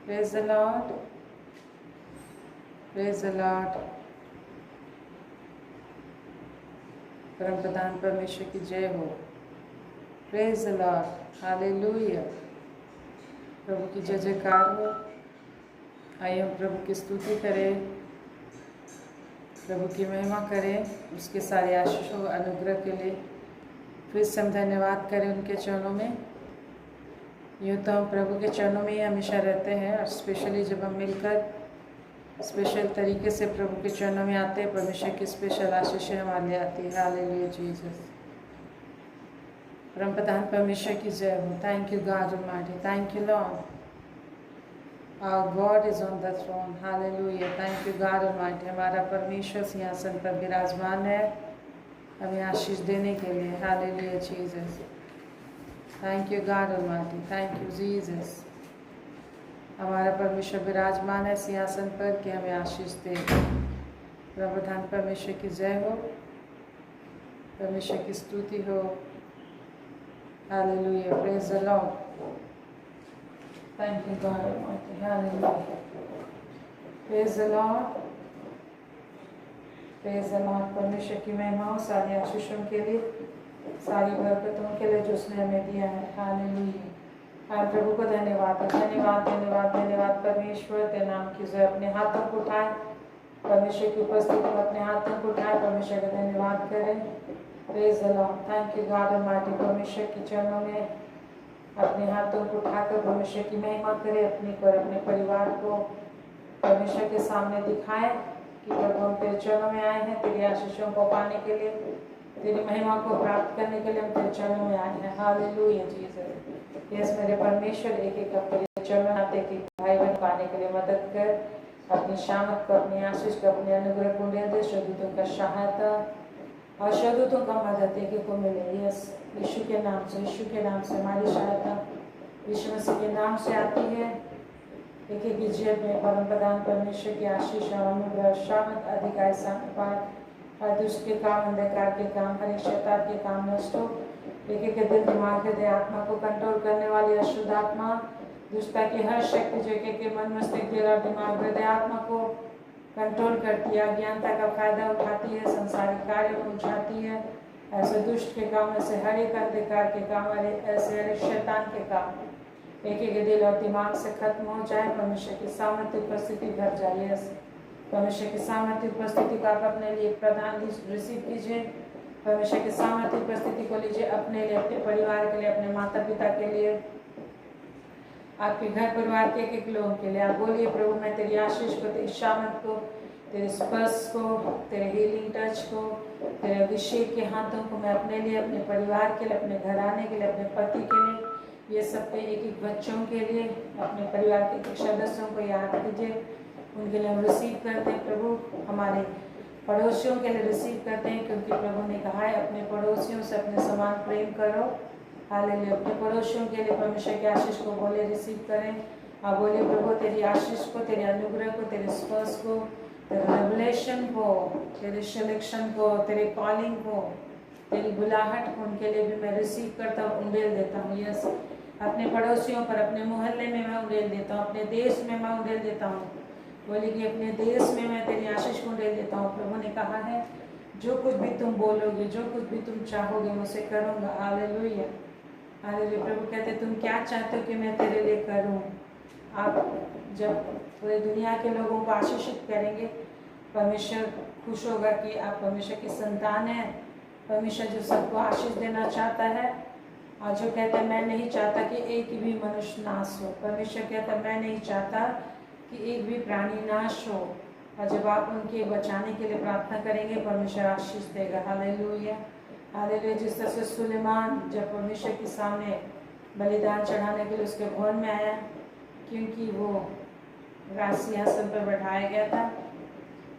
Praise the Lord. Praise the Lord. परम प्रधान परमेश्वर की जय हो. Praise the Lord. Hallelujah. प्रभु की जय जयकार हो. आइए हम प्रभु की स्तुति करें, प्रभु की महिमा करें, उसके सारे आशीषों अनुग्रह के लिए फिर से हम धन्यवाद करें उनके चरणों में. यूँ तो हम प्रभु के चरणों में ही हमेशा रहते हैं और स्पेशली जब हम मिलकर स्पेशल तरीके से प्रभु के चरणों में आते हैं, परमेश्वर की स्पेशल आशीष हमारे लिए आती है. Hallelujah Jesus. परम प्रधान परमेश्वर की जय हो. Thank you God almighty. Thank you Lord. Our God is on the throne. Hallelujah. Thank you God almighty. हमारा परमेश्वर सिंहासन पर विराजमान है हमें आशीष देने के लिए. Hallelujah Jesus. Thank you God almighty. Thank you Jesus. हमारा परमेश्वर विराजमान है सिंहासन पर कि हमें आशीष दे. प्रभुधान परमेश्वर की जय हो, परमेश्वर की स्तुति हो. Hallelujah. Praise the Lord. Thank you God almighty. Hallelujah. Praise the Lord. Praise the Lord. परमेश्वर की महिमा हो सारी आशीषों के लिए, सारी बरकतों के लिए जो उसने हमें दिया है. हालेलुया. आप प्रभु को धन्यवाद धन्यवाद धन्यवाद धन्यवाद. परमेश्वर के नाम की जय. अपने हाथों को उठाए परमेश्वर की उपस्थिति में, अपने हाथों को उठाए परमेश्वर का धन्यवाद करें. Praise the Lord. Thank you God almighty. परमेश्वर के चरणों में अपने हाथों को उठाकर परमेश्वर की महिमा करें. अपने को और अपने परिवार को परमेश्वर के सामने दिखाएं कि प्रभु हम तेरे चरणों में आए हैं तेरी आशीषों को पाने के लिए, तेरी महिमा को प्राप्त करने के लिए हम तेरे चरणों में आए हैं. Hallelujah Jesus. यस मेरे परमेश्वर, एक एक तेरे चरणों में आते कि भाई बहन पाने के लिए मदद कर. अपनी शामत को, अपनी आशीष को, अपने अनुग्रह को ले दे. शोधितों का सहायता और शोधितों का मदद एक को मिले. यस यीशु के नाम से, यीशु के नाम से हमारी सहायता यीशु मसीह के नाम से आती है. एक एक की जेब में परम प्रधान परमेश्वर की आशीष और अनुग्रह, शामत, अधिकार, सामर्थ और दुष्ट के काम, अंधकार के काम, हर एक शैतान के काम नष्ट हो. एक एक के दिल, दिमाग, हृदय, आत्मा को कंट्रोल करने वाली अशुद्ध आत्मा, दुष्टता की हर शक्ति जो एक के मन, मस्तिष्क, दिल और दिमाग, हृदय, आत्मा को कंट्रोल करती है, अज्ञानता का फायदा उठाती है, संसारिक कार्यों को उठाती है. ऐसे दुष्ट के काम, ऐसे हर एक अंधकार के काम, ऐसे हर एक शैतान के काम एक एक के दिल और दिमाग से खत्म हो जाए. परमेश्वर की सामर्थ्य उपस्थिति भर जाए. परमेश्वर की सामर्थ्य उपस्थिति को आप अपने लिए प्रदान रिसीव कीजिए. परमेश्वर की सामर्थ्य उपस्थिति को लीजिए अपने लिए, अपने परिवार के लिए, अपने माता पिता के लिए, आपके घर परिवार के एक एक लोगों के लिए. आप बोलिए प्रभु मैं तेरी आशीष को, तेरी शामत को, तेरे स्पर्श को, तेरे हीलिंग टच को, तेरे अभिषेक के हाथों को मैं अपने लिए, अपने परिवार के लिए, अपने घराने के लिए, अपने पति के लिए, ये सबके एक एक बच्चों के लिए, अपने परिवार के एक सदस्यों को याद कीजिए. उनके लिए हम रिसीव करते हैं प्रभु. हमारे पड़ोसियों के लिए रिसीव करते हैं क्योंकि प्रभु ने कहा है अपने पड़ोसियों से अपने समान प्रेम करो. हालेलुया. अपने पड़ोसियों के लिए परमेश्वर की आशीष को बोले रिसीव करें. आप बोले प्रभु तेरी आशीष को, तेरे अनुग्रह को, तेरे स्पर्श को, तेरे रेवलेशन को, तेरे सिलेक्शन को, तेरे कॉलिंग को, तेरी बुलाहट को, उनके लिए भी मैं रिसीव करता हूँ, उंडेल देता हूँ. यस अपने पड़ोसियों पर, अपने मोहल्ले में मैं उंडेल देता हूँ, अपने देश में मैं उंडेल देता हूँ. बोले कि अपने देश में मैं तेरी आशीष को दे देता हूँ. प्रभु ने कहा है जो कुछ भी तुम बोलोगे, जो कुछ भी तुम चाहोगे मैं उसे करूँगा. हालेलुया. हालेलुया. प्रभु कहते तुम क्या चाहते हो कि मैं तेरे लिए करूँ. आप जब पूरे दुनिया के लोगों को आशीषित करेंगे, परमेश्वर खुश होगा कि आप परमेश्वर की संतान हैं. परमेश्वर जो सबको आशीष देना चाहता है और जो कहता है मैं नहीं चाहता कि एक भी मनुष्य नाश हो. परमेश्वर कहता है मैं नहीं चाहता कि एक भी प्राणी नाश हो. और जब आप उनके बचाने के लिए प्रार्थना करेंगे परमेश्वर आशीष देगा. हालेलुया. हालेलुया. जिस तरह से सुलेमान जब परमेश्वर के सामने बलिदान चढ़ाने के लिए उसके भवन में आया, क्योंकि वो राज सिंहासन पर बैठाया गया था,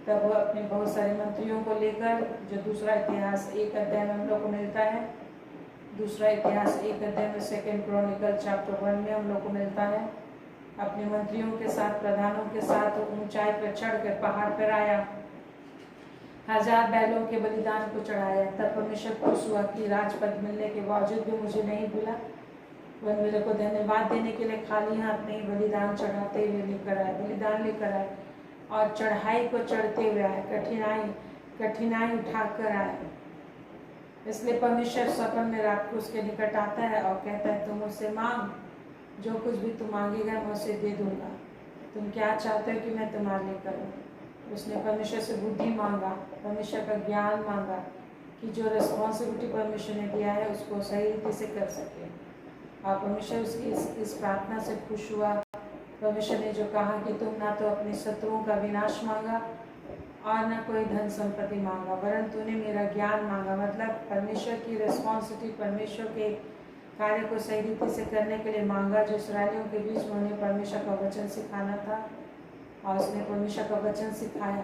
तब वो अपने बहुत सारे मंत्रियों को लेकर, जो दूसरा इतिहास 1 अध्याय में हम लोग को मिलता है, दूसरा इतिहास 1 अध्याय में 2 क्रॉनिकल चैप्टर 1 में हम लोग को मिलता है, अपने मंत्रियों के साथ, प्रधानों के साथ ऊंचाई पर चढ़कर पहाड़ पर आया, 1000 बैलों के बलिदान को चढ़ाया. तब परमेश्वर खुश हुआ कि राजपद मिलने के बावजूद भी मुझे नहीं भूला. वह मेरे को धन्यवाद देने के लिए खाली हाथ नहीं, बलिदान चढ़ाते हुए लेकर आए, बलिदान लेकर आए और चढ़ाई को चढ़ते हुए आए, कठिनाई उठाकर आए। इसलिए परमेश्वर सपन में रात को उसके निकट आता है और कहता है, तुम मुझसे मांग, जो कुछ भी तुम मांगेगा मैं उसे दे दूंगा। तुम क्या चाहते हो कि मैं तुम्हारे लिए करूँ? उसने परमेश्वर से बुद्धि मांगा, परमेश्वर का ज्ञान मांगा कि जो रिस्पॉन्सिबिलिटी परमेश्वर ने दिया है उसको सही रीति से कर सके। और परमेश्वर उसकी इस प्रार्थना से खुश हुआ। परमेश्वर ने जो कहा कि तुम ना तो अपने शत्रुओं का विनाश मांगा और न कोई धन संपत्ति मांगा, वरन तूने मेरा ज्ञान मांगा। मतलब परमेश्वर की रिस्पॉन्सिबिलिटी, परमेश्वर के कार्य को सही रीति से करने के लिए मांगा। जो इस्राएलियों के बीच में उन्हें परमेश्वर का वचन सिखाना था और उसने परमेश्वर का वचन सिखाया।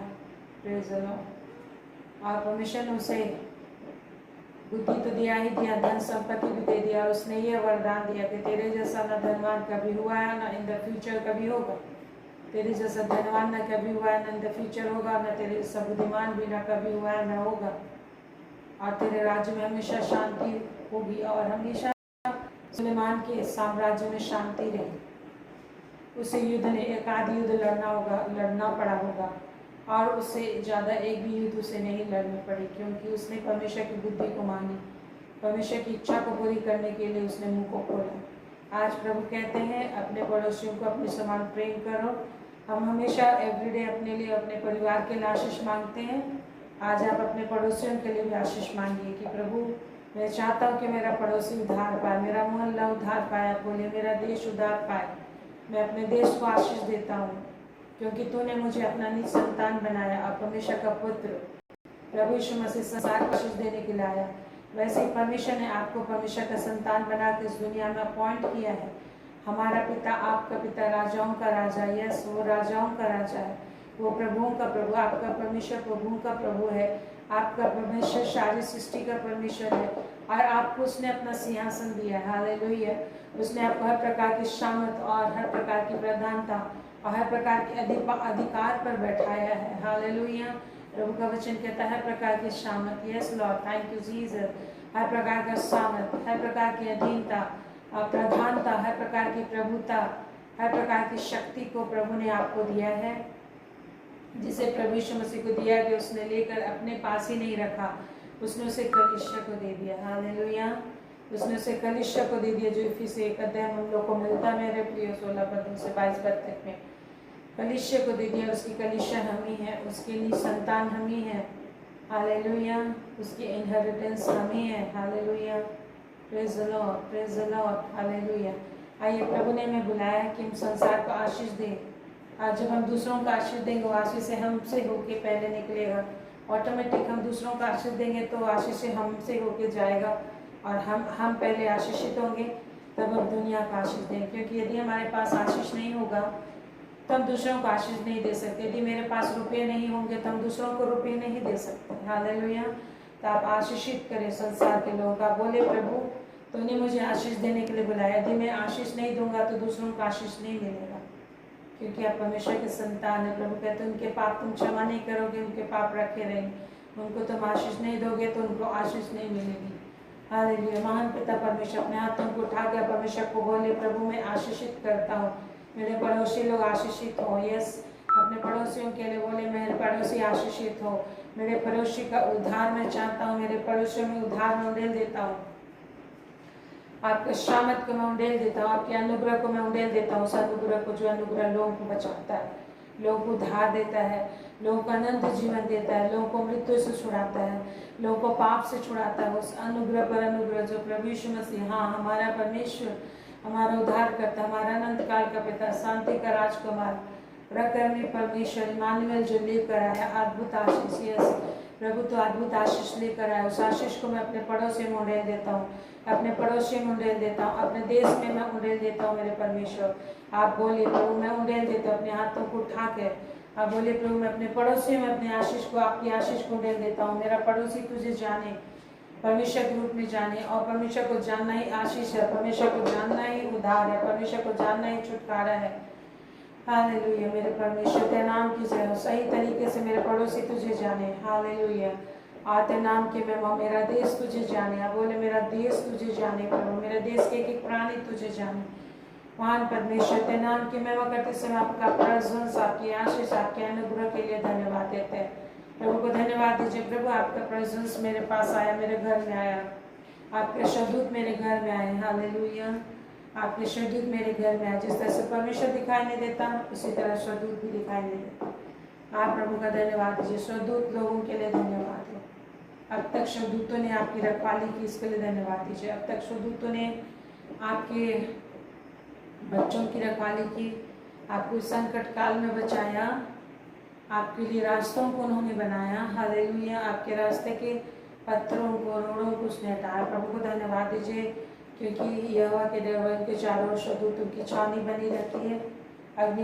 Praise the Lord. और परमेश्वर ने उसे बुद्धि तो दिया ही दिया, धन संपत्ति भी दे दिया। और उसने ये वरदान दिया कि तेरे जैसा न धनवान कभी हुआ है ना इन द फ्यूचर कभी होगा। तेरे जैसा धनवान न कभी हुआ है न इन द फ्यूचर होगा, न तेरे जैसा बुद्धिमान भी न कभी हुआ है न होगा। और तेरे राज्य में हमेशा शांति होगी और हमेशा सुलेमान के साम्राज्य में शांति रही। उसे युद्ध ने एक आध युद्ध लड़ना पड़ा होगा और उससे ज़्यादा एक भी युद्ध उसे नहीं लड़नी पड़ी, क्योंकि उसने परमेश्वर की बुद्धि को मानी, परमेश्वर की इच्छा को पूरी करने के लिए उसने मुंह को खोला। आज प्रभु कहते हैं अपने पड़ोसियों को अपने समान प्रेम करो। हम हमेशा एवरीडे अपने लिए, अपने परिवार के लिए आशीष मांगते हैं। आज आप अपने पड़ोसियों के लिए भी आशीष मांगिए कि प्रभु मैं चाहता हूँ कि मेरा पड़ोसी उद्धार पाए, मेरा मोहल्ला उद्धार पाए, बोले मेरा देश उद्धार पाए। मैं अपने देश को आशीष देता हूँ क्योंकि तूने मुझे अपना निज संतान बनाया और परमेश्वर का पुत्र प्रभु यीशु मसीह संसार को आशीष देने के लिए आया। वैसे ही परमेश्वर ने आपको परमेश्वर का संतान बना के इस दुनिया में अपॉइंट किया है। हमारा पिता, आपका पिता राजाओं का राजा, यस वो राजाओं का राजा है, वो प्रभुओं का प्रभु। आपका परमेश्वर प्रभुओं का प्रभु है। आपका परमेश्वर सारी सृष्टि का परमेश्वर है और आपको उसने अपना सिंहासन दिया है। हालेलुया। उसने आपको हर प्रकार की शामत और हर प्रकार की प्रधानता और हर प्रकार के अधिकार पर बैठाया है। हालेलुया। प्रभु का वचन कहता है हर प्रकार की शामत, yes Lord, thank you Jesus. हर प्रकार का सामत, हर प्रकार की अधीनता, प्रधानता, हर प्रकार की प्रभुता, हर प्रकार की शक्ति को प्रभु ने आपको दिया है, जिसे प्रभु यीशु मसीह को दिया कि उसने लेकर अपने पास ही नहीं रखा, उसने उसे कलीसिया को दे दिया। हालेलुया। उसने उसे कलीसिया को दे दिया, जो इफिसियों 1 अध्याय हम लोग को मिलता है मेरे प्रिय 16 पद से 22 पद तक में। कलीसिया को दे दिया। उसकी कलीसिया हम ही है, उसके लिए संतान हम ही है। हालेलुया। उसकी इनहेरिटेंस हम ही है। Hallelujah. Praise the Lord, praise the Lord. Hallelujah. आइए प्रभु ने हमें बुलाया कि हम संसार को आशीष दें। आज जब हम दूसरों को आशीष देंगे, वो आशीष से हमसे होके पहले निकलेगा। ऑटोमेटिक हम दूसरों को आशीष देंगे तो आशीष से हमसे होके जाएगा और हम पहले आशीषित होंगे, तब हम दुनिया को आशीष देंगे। क्योंकि यदि हमारे पास आशीष नहीं होगा तो हम दूसरों को आशीष नहीं दे सकते। यदि मेरे पास रुपये नहीं होंगे तो हम दूसरों को रुपये नहीं दे सकते। हालेलुया। तो आप आशीषित करें संसार के लोगों का। बोले प्रभु तूने मुझे आशीष देने के लिए बुलाया, यदि मैं आशीष नहीं दूंगा तो दूसरों को आशीष नहीं मिलेगा, क्योंकि आप परमेश्वर के संतान है। प्रभु कहते हैं उनके पाप तुम क्षमा नहीं करोगे, उनके पाप रखे रहेंगे। उनको तुम आशीष नहीं दोगे तो उनको आशीष नहीं मिलेगी। हालेलुया। महान पिता परमेश्वर अपने हाथों को उठाकर परमेश्वर को बोले प्रभु मैं आशीषित करता हूँ, मेरे पड़ोसी लोग आशीषित हो। यस, अपने पड़ोसियों के लिए बोले मेरे पड़ोसी आशीषित हो। मेरे पड़ोसी का उद्धार मैं चाहता हूँ, मेरे पड़ोसियों में उद्धार मैं उंडेल देता हूँ। आपके शामत को मैं उंडेल देता हूँ, आपके अनुग्रह को मैं उंडेल देता हूँ। उस अनुग्रह को जो अनुग्रह लोगों को बचाता है, लोगों को उद्धार देता है, लोगों को अनंत जीवन देता है, लोगों को मृत्यु से छुड़ाता है, लोगों को पाप से छुड़ाता है। उस अनुग्रह पर अनुग्रह जो प्रभु यीशु मसीह, हाँ हमारा परमेश्वर, हमारा उद्धार करता, हमारा अनंत काल का पिता, शांति का राजकुमार, प्रकर्मी परमेश्वर इमानुएल जो लेकर आया अद्भुत आशीष। यस प्रभु तो अद्भुत आशीष लेकर आया। उस आशीष को मैं अपने पड़ोसी में उंडेल देता हूँ, अपने पड़ोसी में उंडेल देता हूँ, अपने देश में मैं उंडेल देता हूँ। मेरे परमेश्वर आप बोले प्रभु मैं उंडेल देता हूँ, अपने हाथों को उठा के आप बोले प्रभु मैं अपने पड़ोसी में अपने आशीष को, आपकी आशीष को उंडेल देता हूँ। मेरा पड़ोसी तुझे जाने, परमेश्वर के रूप में जाने, और परमेश्वर को जानना ही आशीष है, परमेश्वर को जानना ही उद्धार है, परमेश्वर को जानना ही छुटकारा है। हालेलुया। मेरे परमेश्वर तेरा नाम की जय हो। सही तरीके से मेरे पड़ोसी तुझे जाने। हालेलुया। आते नाम की महिमा। मेरा देश तुझे जाने, आप बोले मेरा देश तुझे जाने प्रभु, मेरे देश के एक प्राणी तुझे जाने। महान परमेश्वर के नाम की महिमा करते समय आपका प्रेजेंस, आपकी आशीष, आपके अनुग्रह के लिए धन्यवाद देते हैं। प्रभु को धन्यवाद दीजिए। प्रभु आपका प्रेजेंस मेरे पास आया, मेरे घर में आया, आपके शब्दूत मेरे घर में आए। हालेलुया, आपके शब्दूत मेरे घर में आए। जिस तरह से परमेश्वर दिखाई नहीं देता उसी तरह शब्दूत भी दिखाई नहीं देता। आप प्रभु का धन्यवाद दीजिए। शब्दूत लोगों के लिए धन्यवाद है। अब तक शब्दूतों ने आपकी रखवाली की, इसके लिए धन्यवाद दीजिए। अब तक शब्दूतों ने आपके बच्चों की रखवाली की, आपको संकट काल में बचाया, आपके लिए रास्तों को उन्होंने बनाया। हालेलुया, आपके रास्ते के पत्थरों को, रोड़ों को उसने हटाया। प्रभु को धन्यवाद दीजिए, क्योंकि यहोवा के दरबार के चारों शब्दूतों की छावनी बनी रहती है। अग्नि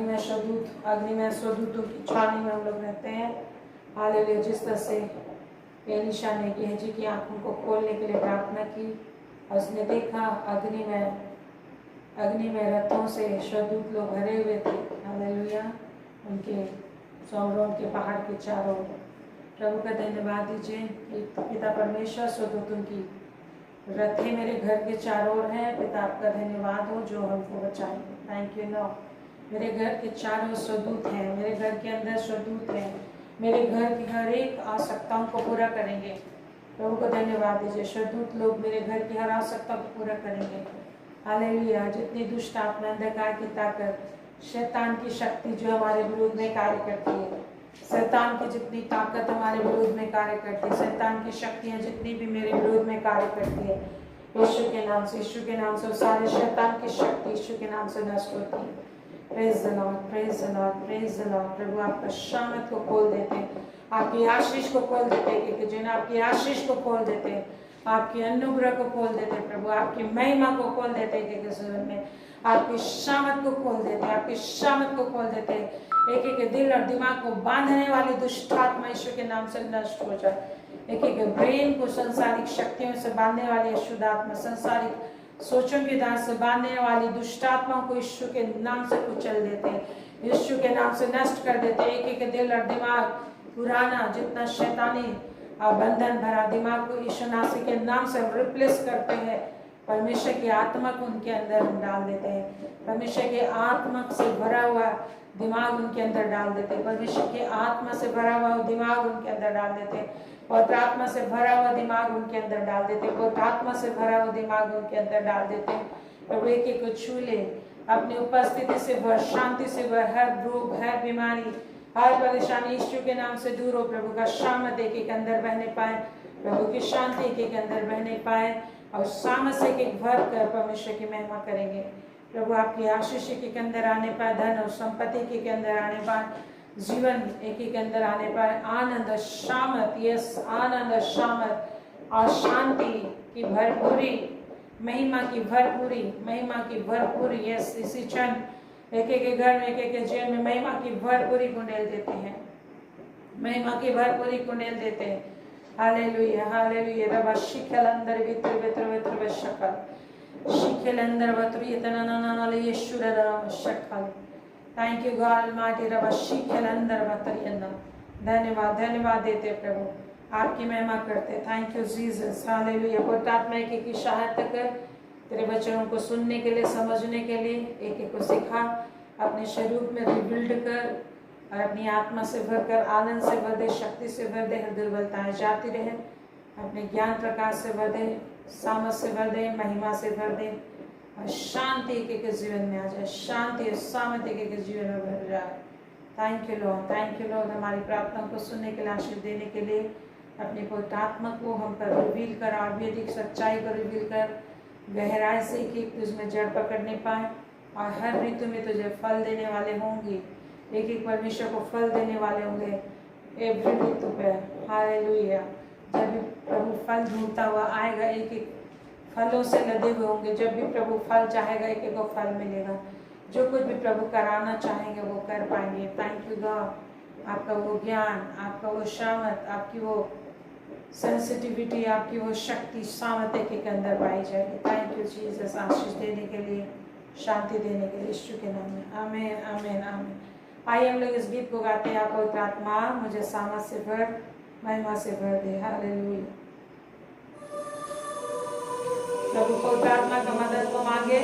में स्वदूतों की छावनी में हम लोग रहते हैं। हालेलुया, जिस तरह से एलीशा ने गेहजी की आंखों को खोलने के लिए प्रार्थना की, और उसने देखा अग्नि में रथों से स्वदूत लोग भरे हुए थे। हालेलुया, उनके सोमरोन के पहाड़ के चारों। प्रभु का धन्यवाद दीजिए। पिता परमेश्वर स्वदूतों की रथे मेरे घर के चारों ओर हैं। पिता आपका धन्यवाद हो जो हमको बचाएंगे। Thank you Lord. मेरे घर के चारों स्वदूत हैं, मेरे घर के अंदर स्वदूत हैं, मेरे घर की हर एक आवश्यकताओं को पूरा करेंगे। प्रभु को धन्यवाद दीजिए। स्वदूत लोग मेरे घर की हर आवश्यकता को पूरा करेंगे। हालेलुया, जितनी दुष्ट आत्मा, अंधकार की ताकत, शैतान की शक्ति जो हमारे विरोध में कार्य करती है, शैतान की जितनी ताकत हमारे विरोध में कार्य करती है, शैतान की शक्तियां जितनी भी मेरे विरोध में कार्य करती है, यीशु के नाम से सारे शैतान की शक्ति यीशु के नाम से नष्ट होती है। Praise the Lord, praise the Lord, praise the Lord. प्रभु आपका शामत को खोल देते हैं, आपकी आशीष को खोल देते हैं, क्योंकि जिन्हें आपकी आशीष को खोल देते हैं, आपकी अनुग्रह को खोल देते हैं प्रभु, आपकी महिमा को खोल देते हैं, क्योंकि जीवन में आपकी शामत को खोल देते हैं, आपकी शामत को खोल देते हैं। एक एक दिल और दिमाग को बांधने वाली दुष्ट आत्मा यीशु के नाम से नष्ट हो जाए। एक एक ब्रेन को संसारिक शक्तियों से बांधने वाली अशुद्ध आत्मा, संसारिक सोचों के दांत से बांधने वाली दुष्ट आत्माओं को यीशु के नाम से कुचल देते हैं, यीशु के नाम से नष्ट कर देते हैं। एक एक दिल और दिमाग पुराना जितना शैतानी बंधन भरा दिमाग को यीशु नासी के नाम से रिप्लेस करते हैं। परमेश्वर की आत्मा को उनके अंदर हम डाल देते हैं, परमेश्वर के आत्मा से भरा हुआ दिमाग उनके अंदर डाल देते हैं, परमेश्वर की आत्मा से भरा हुआ दिमाग उनके अंदर डाल देते हैं, पवित्र आत्मा से भरा हुआ दिमाग उनके अंदर डाल देते हैं, पवित्र आत्मा से भरा हुआ दिमाग उनके अंदर डाल देते हैं। प्रभु एक एक को छू ले, अपनी उपस्थिति से भर, शांति से भर, हर रोग, हर बीमारी, हर परेशानी यीशु के नाम से दूर हो। प्रभु का शामत एक एक अंदर बहने पाए, प्रभु की शांति एक एक अंदर बहने पाए, और सामत से एक भर कर परमेश्वर की महिमा करेंगे। प्रभु आपकी आशीष के अंदर आने पाए, धन और संपत्ति के अंदर आने पाए, जीवन एक एक अंदर आने पाए, आनंद शामत, यस आनंद शामत और शांति की भरपूरी, महिमा की भरपूरी, यस इसी क्षण एक एक घर में, एक एक जीवन में महिमा की भरपूरी को डेल देते हैं, महिमा की भरपूरी को डेल देते हैं। Hallelujah, hallelujah. रबा शिखल अंदर वित्र वित्र वित्र विशकल शिखल अंदर वत्र इतना ना यीशु नाम शकल। Thank you God almighty. रबा शिखल अंदर वत्र, धन्यवाद, धन्यवाद देते प्रभु, आपकी महिमा करते। Thank you Jesus, hallelujah. पवित्र आत्मा एक की सहायता कर, तेरे वचनों को सुनने के लिए, समझने के लिए एक एक को सिखा, अपने शरीर में रिबिल्ड कर, और अपनी आत्मा से भरकर आनंद से भर दे, शक्ति से भर दे, हर दुर्बलताएं जाती रहे, अपने ज्ञान प्रकाश से भर दे, सामर्थ से भर दे, महिमा से भर दे, और शांति एक एक जीवन में आ जाए, शांति और सामर्थ एक एक जीवन में भर जाए। Thank you Lord, thank you Lord, हमारी प्रार्थना को सुनने के लिए, आशीष देने के लिए, अपनी पवित्र आत्मा को हम पर रिवील कर, और भी अधिक सच्चाई को रिवील कर, गहराई से एक तुझमें जड़ पकड़ने पाए, और हर ऋतु में तुझे फल देने वाले होंगे, एक एक परमेश्वर को फल देने वाले होंगे एवरी ऋतु पे। हालेलुया। जब भी प्रभु फल ढूंढता हुआ आएगा, एक एक फलों से लदे हुए होंगे, जब भी प्रभु फल चाहेगा एक एक को फल मिलेगा, जो कुछ भी प्रभु कराना चाहेंगे वो कर पाएंगे। थैंक यू गॉड, आपका वो ज्ञान, आपका वो सामर्थ, आपकी वो सेंसिटिविटी, आपकी वो शक्ति, सामर्थ एक अंदर पाई जाएगी। थैंक यू जीसस, आशीष देने के लिए, शांति देने के लिए, यीशु के नाम में, आमीन, आमीन, आमीन। आइए हम लोग इस गीत को गाते हैं। पवित्र आत्मा मुझे सामर्थ से भर, महिमा से भर दे। हालेलुया। प्रभु पवित्र आत्मा का मदद को मांगे।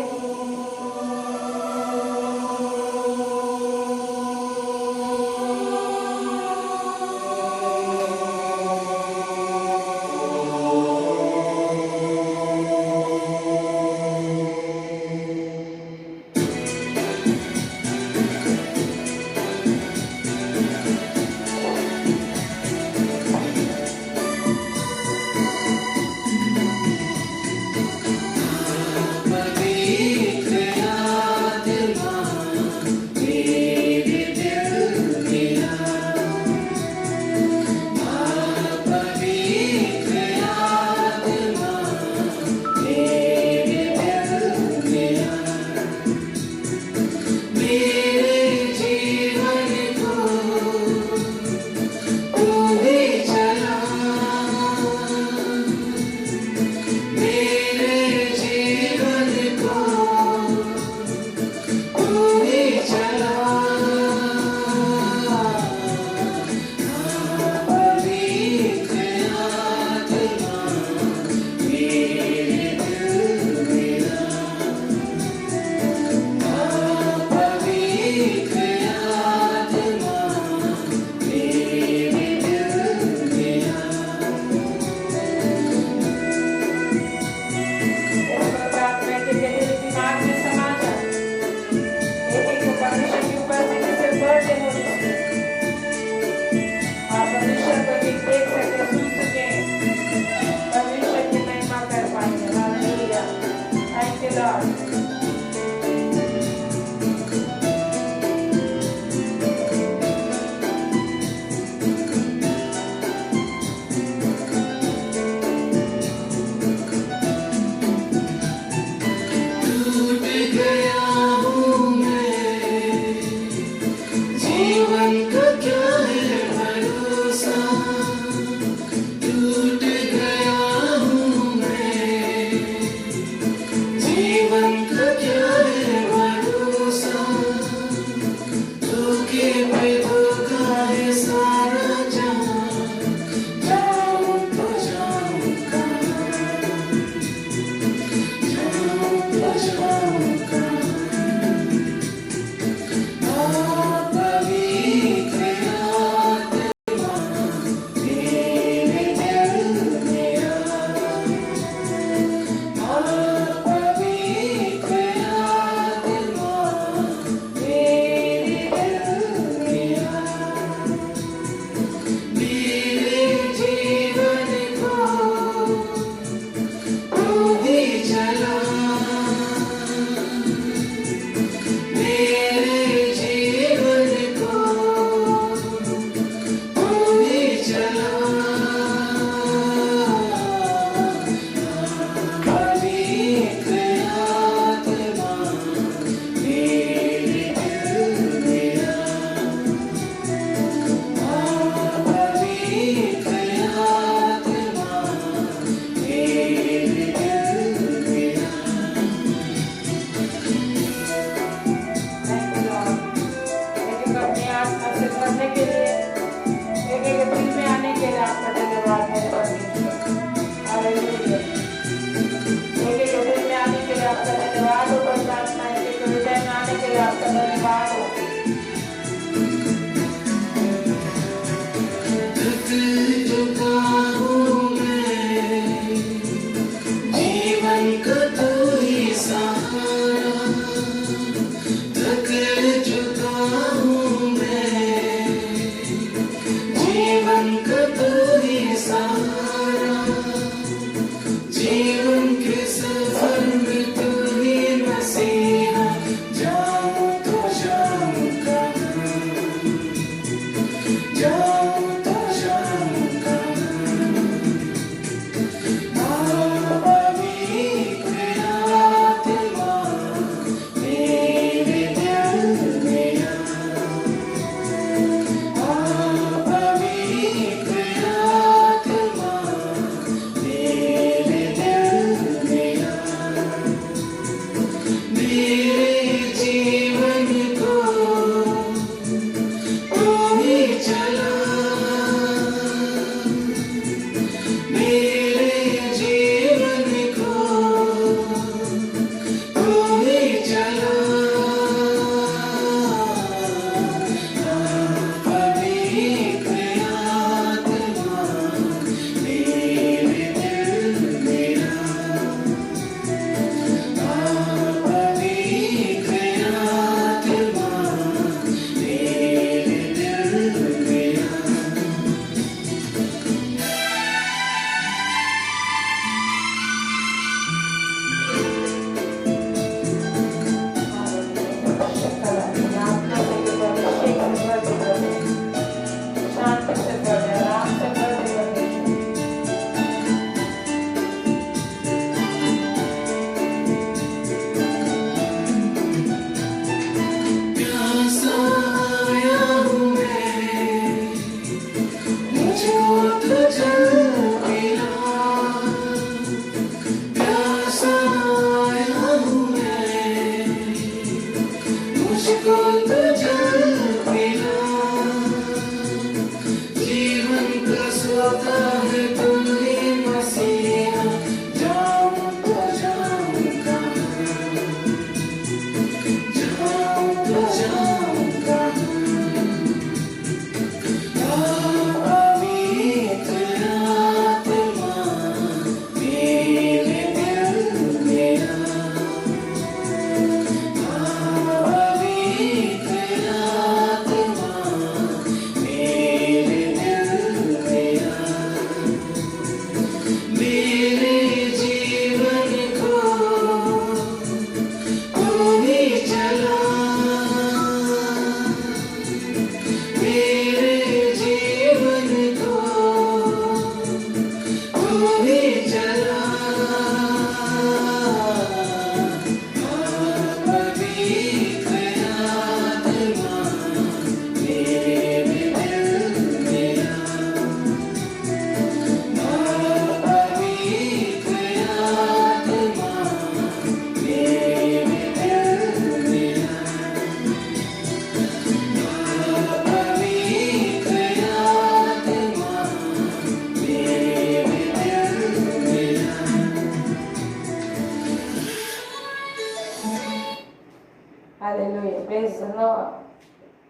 जीवन का तू ही सहारा।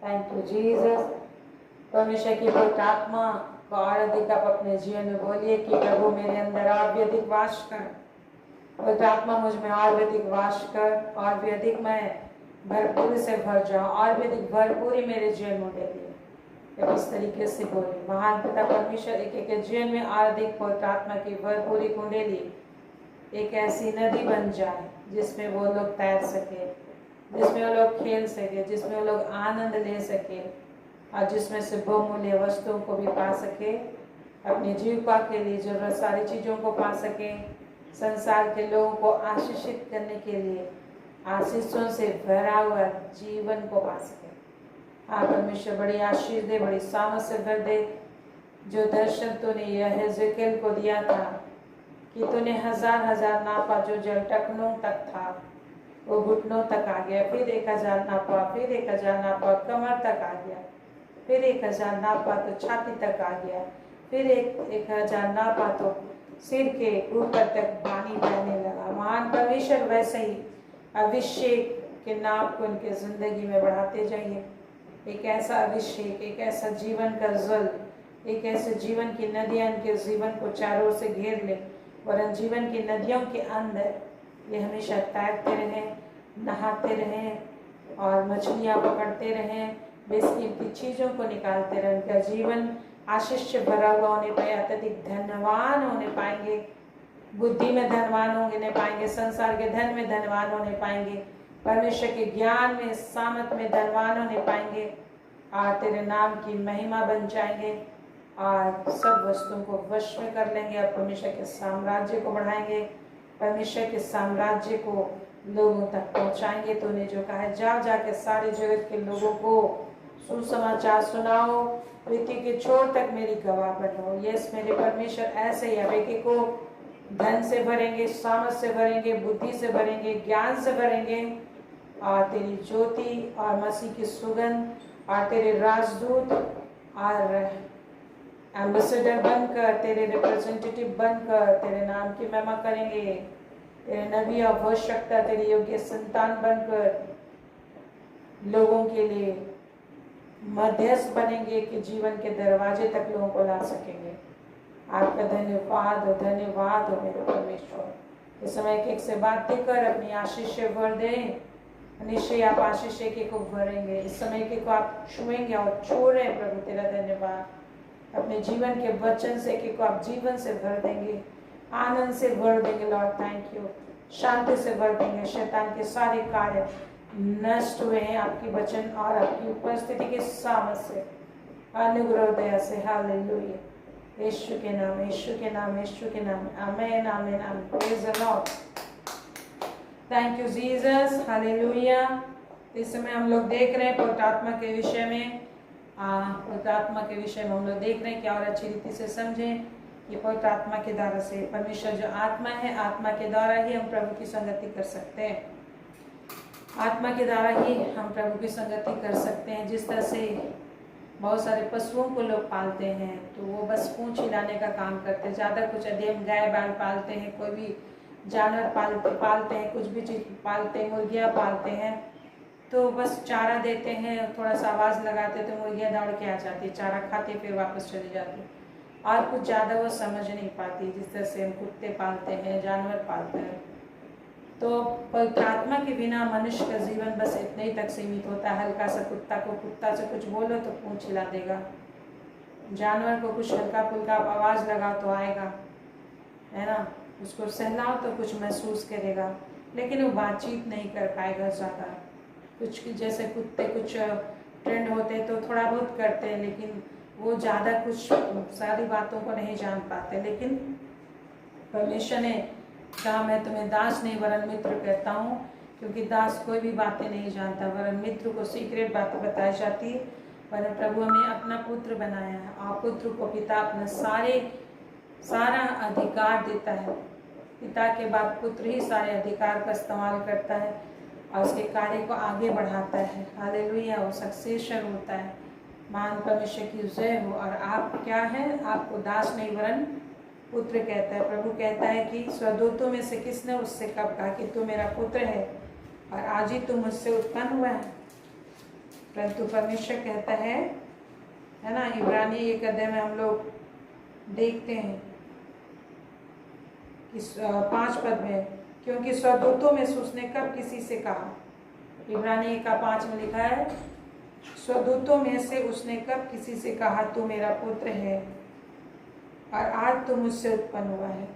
Thank you Jesus. परमेश्वर की पवित्र आत्मा को और अधिक आप अपने जीवन में बोलिए कि प्रभु मेरे अंदर और भी अधिक वास कर, पवित्र आत्मा मुझ में और भी अधिक वास कर, और भी अधिक मैं भरपूरी से भर जाऊं, और भी अधिक भरपूरी मेरे जीवन में दे दिए। इस तरीके से बोले, महान पिता परमेश्वर एक एक जीवन में और अधिक पवित्र आत्मा की भरपूरी कुंडली एक ऐसी नदी बन जाए जिसमें वो लोग तैर सके, जिसमें वो लोग खेल सके, जिसमें वो लोग आनंद ले सके, और जिसमें से बहुमूल्य वस्तुओं को भी पा सके, अपनी जीविका के लिए जरूरत सारी चीज़ों को पा सके, संसार के लोगों को आशीषित करने के लिए आशीषों से भरा हुआ जीवन को पा सके। हाँ परमेश्वर बड़ी आशीष दे, बड़ी सामर्थ से भर दे। जो दर्शन तूने यह हेजेकियेल को दिया था कि तूने हजार हजार नापा, जो जल टखनों तक था वो घुटनों तक आ गया, फिर 1000 नापा, फिर 1000 नापा कमर तक आ गया, फिर 1000 नापा तो छाती तक आ गया, फिर 1000 नापा तो सिर के ऊपर तक पानी बहने लगा। महान परमेश्वर वैसे ही अभिषेक के नाप को उनके जिंदगी में बढ़ाते जाइए। एक ऐसा अभिषेक, एक ऐसा जीवन का जल, एक ऐसे जीवन की नदियां इनके जीवन को चारों से घेर ले, वरन जीवन की नदियों के अंदर ये हमेशा तैरते रहें, नहाते रहें और मछलियाँ पकड़ते रहें, बेसकीमती चीज़ों को निकालते रहें। उनका जीवन आशीष से भरा हुआ होने पाए, अत्यधिक धनवान होने पाएंगे, बुद्धि में धनवान होने पाएंगे, संसार के धन में धनवान होने पाएंगे, परमेश्वर के ज्ञान में सामर्थ में धनवान होने पाएंगे, और तेरे नाम की महिमा बन जाएंगे, और सब वस्तुओं को वश में कर लेंगे, और परमेश्वर के साम्राज्य को बढ़ाएंगे, परमेश्वर के साम्राज्य को लोगों तक पहुंचाएंगे। तूने जो कहा है, जाओ जाके सारे जगत के लोगों को सुसमाचार सुनाओ, पृथ्वी के छोर तक मेरी गवाह बनो। यस मेरे परमेश्वर, ऐसे ही अवेके को धन से भरेंगे, सामर्थ से भरेंगे, बुद्धि से भरेंगे, ज्ञान से भरेंगे, और तेरी ज्योति और मसीह की सुगंध और तेरे राजदूत और एम्बेसडर बनकर, तेरे रिप्रेजेंटेटिव बनकर तेरे नाम की महिमा करेंगे। तेरे नबी और आवश्यकता तेरी योग्य संतान बनकर लोगों के लिए मध्यस्थ बनेंगे कि जीवन के दरवाजे तक लोगों को ला सकेंगे। आपका धन्यवाद और धन्यवाद हो मेरे परमेश्वर। इस समय एक से बात देकर अपनी आशीष भर दें, निश्चय आप आशीष एक को भरेंगे। इस समय एक को आप छुएंगे और छू रहे हैं प्रभु, तेरा धन्यवाद। अपने जीवन के वचन से एक को आप जीवन से भर देंगे, आनंद से भर देंगे लॉर्ड, थैंक यू। शांति से भर देंगे, शैतान के सारे कार्य नष्ट हुए हैं आपकी वचन और आपकी उपस्थिति के सामर्थ से, अनुग्रह दया से। हालेलुया, यीशु के नाम, यीशु के नाम, यीशु के नाम, आमेन आमेन आमेन। Praise the Lord, thank you Jesus, hallelujah. इस समय हम लोग देख रहे हैं पवित्र आत्मा के विषय में, पवित्र आत्मा के विषय में हम लोग देख रहे हैं कि और अच्छी रीति से समझें। ये पवित्र आत्मा के द्वारा से, परमेश्वर जो आत्मा है, आत्मा के द्वारा ही हम प्रभु की संगति कर सकते हैं, आत्मा के द्वारा ही हम प्रभु की संगति कर सकते हैं। जिस तरह से बहुत सारे पशुओं को लोग पालते हैं तो वो बस पूंछ हिलाने का काम करते हैं, ज़्यादा कुछ अधिक गाय बैल पालते हैं, कोई भी जानवर पालते हैं, कुछ भी चीज़ पालते हैं, मुर्गियाँ पालते हैं, तो बस चारा देते हैं, थोड़ा सा आवाज़ लगाते तो मुर्गियाँ दौड़ के आ जाती, चारा खाते फिर वापस चली जाती, और कुछ ज़्यादा वो समझ नहीं पाती। जिस तरह से हम कुत्ते पालते हैं, जानवर पालते हैं, तो पवित्र आत्मा के बिना मनुष्य का जीवन बस इतने ही तक सीमित होता है। हल्का सा कुत्ता से कुछ बोलो तो पूंछ हिला देगा, जानवर को कुछ हल्का फुल्का आवाज़ लगाओ तो आएगा, है ना, उसको सहलाओ तो कुछ महसूस करेगा, लेकिन वो बातचीत नहीं कर पाएगा ज़्यादा। कुछ जैसे कुत्ते कुछ ट्रेंड होते तो थोड़ा बहुत करते हैं, लेकिन वो ज़्यादा कुछ सारी बातों को नहीं जान पाते। लेकिन परमेश्वर ने कहा, मैं तुम्हें दास नहीं वरन मित्र कहता हूँ, क्योंकि दास कोई भी बातें नहीं जानता, वरन मित्र को सीक्रेट बातें बताई जाती। वरन प्रभु हमें अपना पुत्र बनाया है, और पुत्र को पिता अपना सारा अधिकार देता है। पिता के बाद पुत्र ही सारे अधिकार का इस्तेमाल करता है और उसके कार्य को आगे बढ़ाता है। हालेलुया, वो सक्सेसर होता है। मान परमेश्वर की जय हो। और आप क्या है, आपको दास नहीं वरन पुत्र कहता है। प्रभु कहता है कि स्वदूतों में से किसने उससे कब कहा कि तू मेरा पुत्र है और आज ही तू मुझसे उत्पन्न हुआ है। परंतु परमेश्वर कहता है ना, इब्रानी 1 अध्याय में हम लोग देखते हैं कि 5 पद में, क्योंकि स्वदूतों में से उसने कब किसी से कहा, इब्रानी 1:5 में लिखा है, स्वदूतों में से उसने कब किसी से कहा तू मेरा पुत्र है और आज तू मुझसे उत्पन्न हुआ है,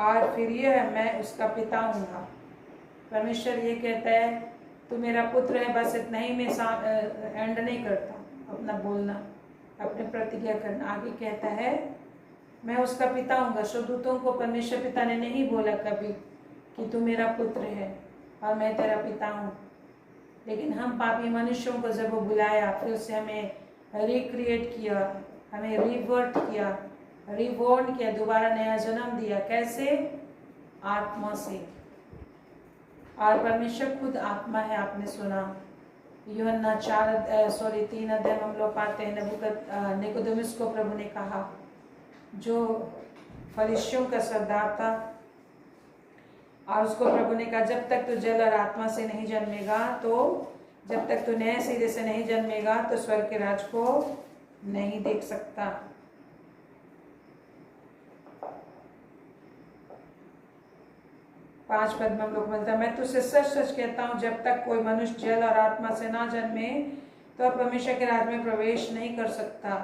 और फिर यह मैं उसका पिता हूँगा। परमेश्वर ये कहता है तू मेरा पुत्र है, बस इतना ही में एंड नहीं करता अपना बोलना, अपने प्रतिज्ञा करना। आगे कहता है मैं उसका पिता हूँगा। स्वदूतों को परमेश्वर पिता ने नहीं बोला कभी कि तू मेरा पुत्र है और मैं तेरा पिता हूँ, लेकिन हम पापी मनुष्यों को जब वो बुलाया, फिर उससे हमें रिक्रिएट किया, हमें रिवर्ट किया, रिबॉर्न किया, दोबारा नया जन्म दिया। कैसे? आत्मा से। और परमेश्वर खुद आत्मा है। आपने सुना यूहन्ना 3 अध्याय हम लोग पाते हैं, निकोदेमुस को प्रभु ने कहा, जो फरीसियों का सरदार था, और उसको प्रभु ने कहा जब तक तू जल और आत्मा से नहीं जन्मेगा, तो जब तक तू नए सिरे से नहीं जन्मेगा तो स्वर्ग के राज को नहीं देख सकता। पांच पद में हम लोग मिलता है, मैं तुझसे सच सच कहता हूँ जब तक कोई मनुष्य जल और आत्मा से ना जन्मे तो परमेश्वर के राज में प्रवेश नहीं कर सकता।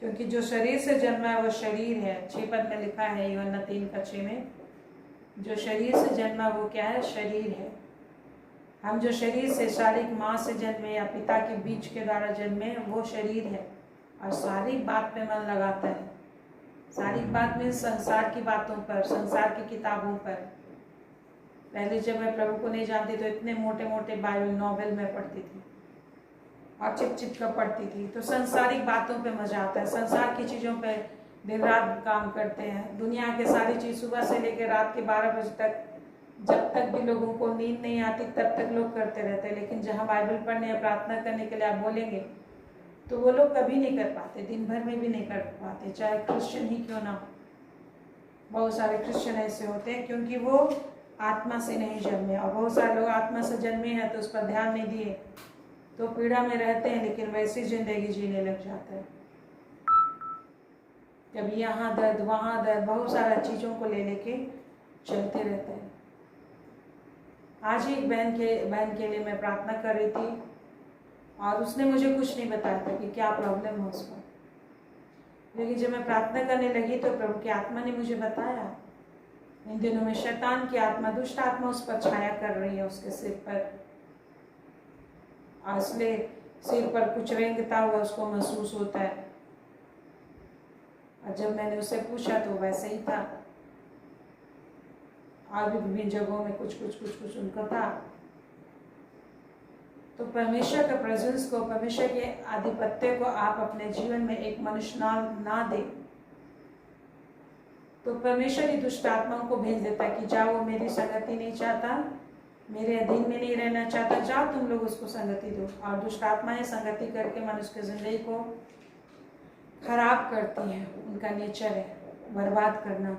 क्योंकि जो शरीर से जन्मा है वो शरीर है। 6 पद में लिखा है यूहन्ना 3:6 में, जो शरीर से जन्मा वो क्या है? शरीर है। हम जो शरीर से शारीरिक माँ से जन्मे या पिता के बीज के द्वारा जन्मे वो शरीर है, और सारी बात पे मन लगाता है। सारी बात में संसार की बातों पर, संसार की किताबों पर। पहले जब मैं प्रभु को नहीं जानती तो इतने मोटे मोटे बाइबल नॉवेल में पढ़ती थी और चिप चिप कर पढ़ती थी, तो संसारिक बातों पे मजा आता है। संसार की चीज़ों पे दिन रात काम करते हैं। दुनिया के सारी चीज़ सुबह से लेकर रात के 12 बजे तक, जब तक भी लोगों को नींद नहीं आती तब तक लोग करते रहते हैं। लेकिन जहाँ बाइबल पढ़ने या प्रार्थना करने के लिए आप बोलेंगे तो वो लोग कभी नहीं कर पाते, दिन भर में भी नहीं कर पाते, चाहे क्रिश्चियन ही क्यों ना हो। बहुत सारे क्रिश्चियन ऐसे होते हैं क्योंकि वो आत्मा से नहीं जन्मे, और बहुत सारे लोग आत्मा से जन्मे हैं तो उस पर ध्यान नहीं दिए तो पीड़ा में रहते हैं, लेकिन वैसी जिंदगी जीने लग जाता है। कभी यहाँ दर्द वहाँ दर्द, बहुत सारा चीज़ों को ले लेके चलते रहते हैं। आज ही एक बहन के लिए मैं प्रार्थना कर रही थी और उसने मुझे कुछ नहीं बताया था कि क्या प्रॉब्लम है उसको, लेकिन जब मैं प्रार्थना करने लगी तो प्रभु की आत्मा ने मुझे बताया इन दिनों में शैतान की आत्मा, दुष्ट आत्मा उस पर छाया कर रही है, उसके सिर पर। इसलिए सिर पर कुछ रेंगता हुआ उसको महसूस होता है। और जब मैंने उससे पूछा तो वैसे ही था, और भी विभिन्न जगहों में कुछ उनका था। तो परमेश्वर के प्रेजेंस को, परमेश्वर के आधिपत्य को आप अपने जीवन में एक मनुष्य ना दे तो परमेश्वर ही दुष्ट आत्माओं को भेज देता है कि जाओ, वो मेरी संगति नहीं चाहता, मेरे अधीन में नहीं रहना चाहता, जाओ तुम लोग उसको संगति दो। और दुष्ट आत्माएं संगति करके मनुष्य की जिंदगी को खराब करती हैं। उनका नेचर है बर्बाद करना।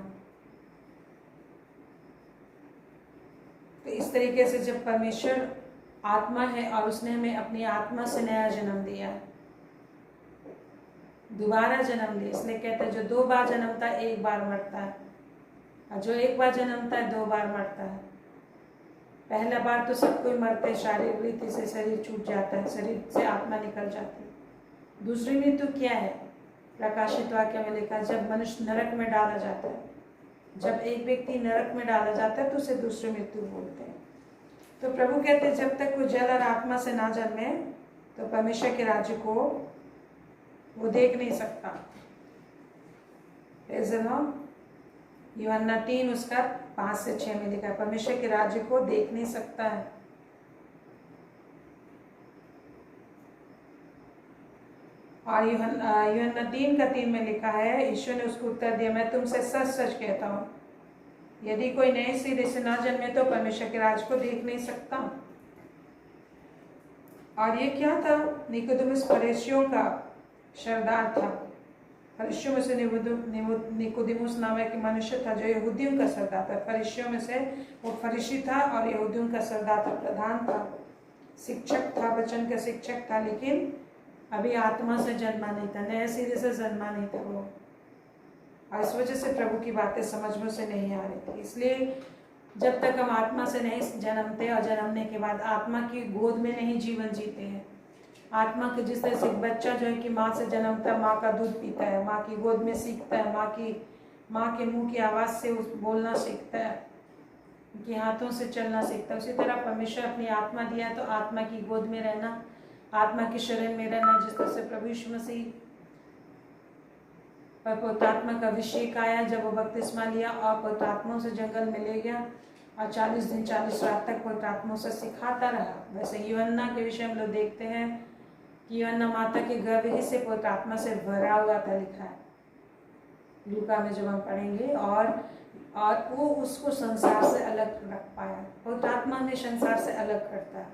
तो इस तरीके से जब परमेश्वर आत्मा है और उसने हमें अपनी आत्मा से नया जन्म दिया है, दोबारा जन्म दिया, इसलिए कहते हैं जो 2 बार जन्मता है 1 बार मरता है, और जो 1 बार जन्मता है 2 बार मरता है। पहला बार तो सब कोई मरते, शारीरिक रीति से शरीर छूट जाता है, शरीर से आत्मा निकल जाती है। दूसरी मृत्यु क्या है? प्रकाशित वाक्य में लिखा, जब मनुष्य नरक में डाला जाता है। जब एक व्यक्ति नरक में डाला जाता है तो उसे दूसरी मृत्यु बोलते हैं। तो प्रभु कहते हैं जब तक वो जल और आत्मा से ना जन्मे तो परमेश्वर के राज्य को वो देख नहीं सकता। यूहन्ना 3 उसका 5 से 6 में लिखा है, परमेश्वर के राज्य को देख नहीं सकता है। और यूहन्ना 3:3 में लिखा है, ईश्वर ने उसको उत्तर दिया, मैं तुमसे सच सच कहता हूँ, यदि कोई नए सिरे से ना जन्मे तो परमेश्वर के राज को देख नहीं सकता। और ये क्या था? निकोदेमुस फरीसियों का सरदार था। फरीसियों में से निकोदेमुस नाम एक मनुष्य था जो यहूदियों का सरदार था। फरीसियों में से वो फरीसी था और यहूदियों का सरदार था, प्रधान था, शिक्षक था, वचन का शिक्षक था, लेकिन अभी आत्मा से जन्मा नहीं था, नए सिरे से जन्मा नहीं था वो, और इस वजह से प्रभु की बातें समझ में से नहीं आ रही थी। इसलिए जब तक हम आत्मा से नहीं जन्मते और जन्मने के बाद आत्मा की गोद में नहीं जीवन जीते हैं, आत्मा के जिस तरह से एक बच्चा जो है कि माँ से जन्मता है, माँ का दूध पीता है, माँ की गोद में सीखता है, माँ के मुंह की आवाज़ से उस बोलना सीखता है, उनके हाथों से चलना सीखता है, उसी तरह परमेश्वर अपनी आत्मा दिया है तो आत्मा की गोद में रहना, आत्मा के शरण में रहना। जिस तरह से प्रभु यीशु मसीह पर पवित्र आत्मा का अभिषेक आया जब वो बपतिस्मा लिया और पवित्र आत्मा से जंगल में ले गया और 40 दिन 40 रात तक पवित्र आत्मा से सिखाता रहा। वैसे यूहन्ना के विषय हम लोग देखते हैं कि यूहन्ना माता के गर्भ ही से पवित्र आत्मा से भरा हुआ था, लिखा है लूका में जब हम पढ़ेंगे, और वो उसको संसार से अलग रख पाया। पवित्र आत्मा हमें संसार से अलग करता है,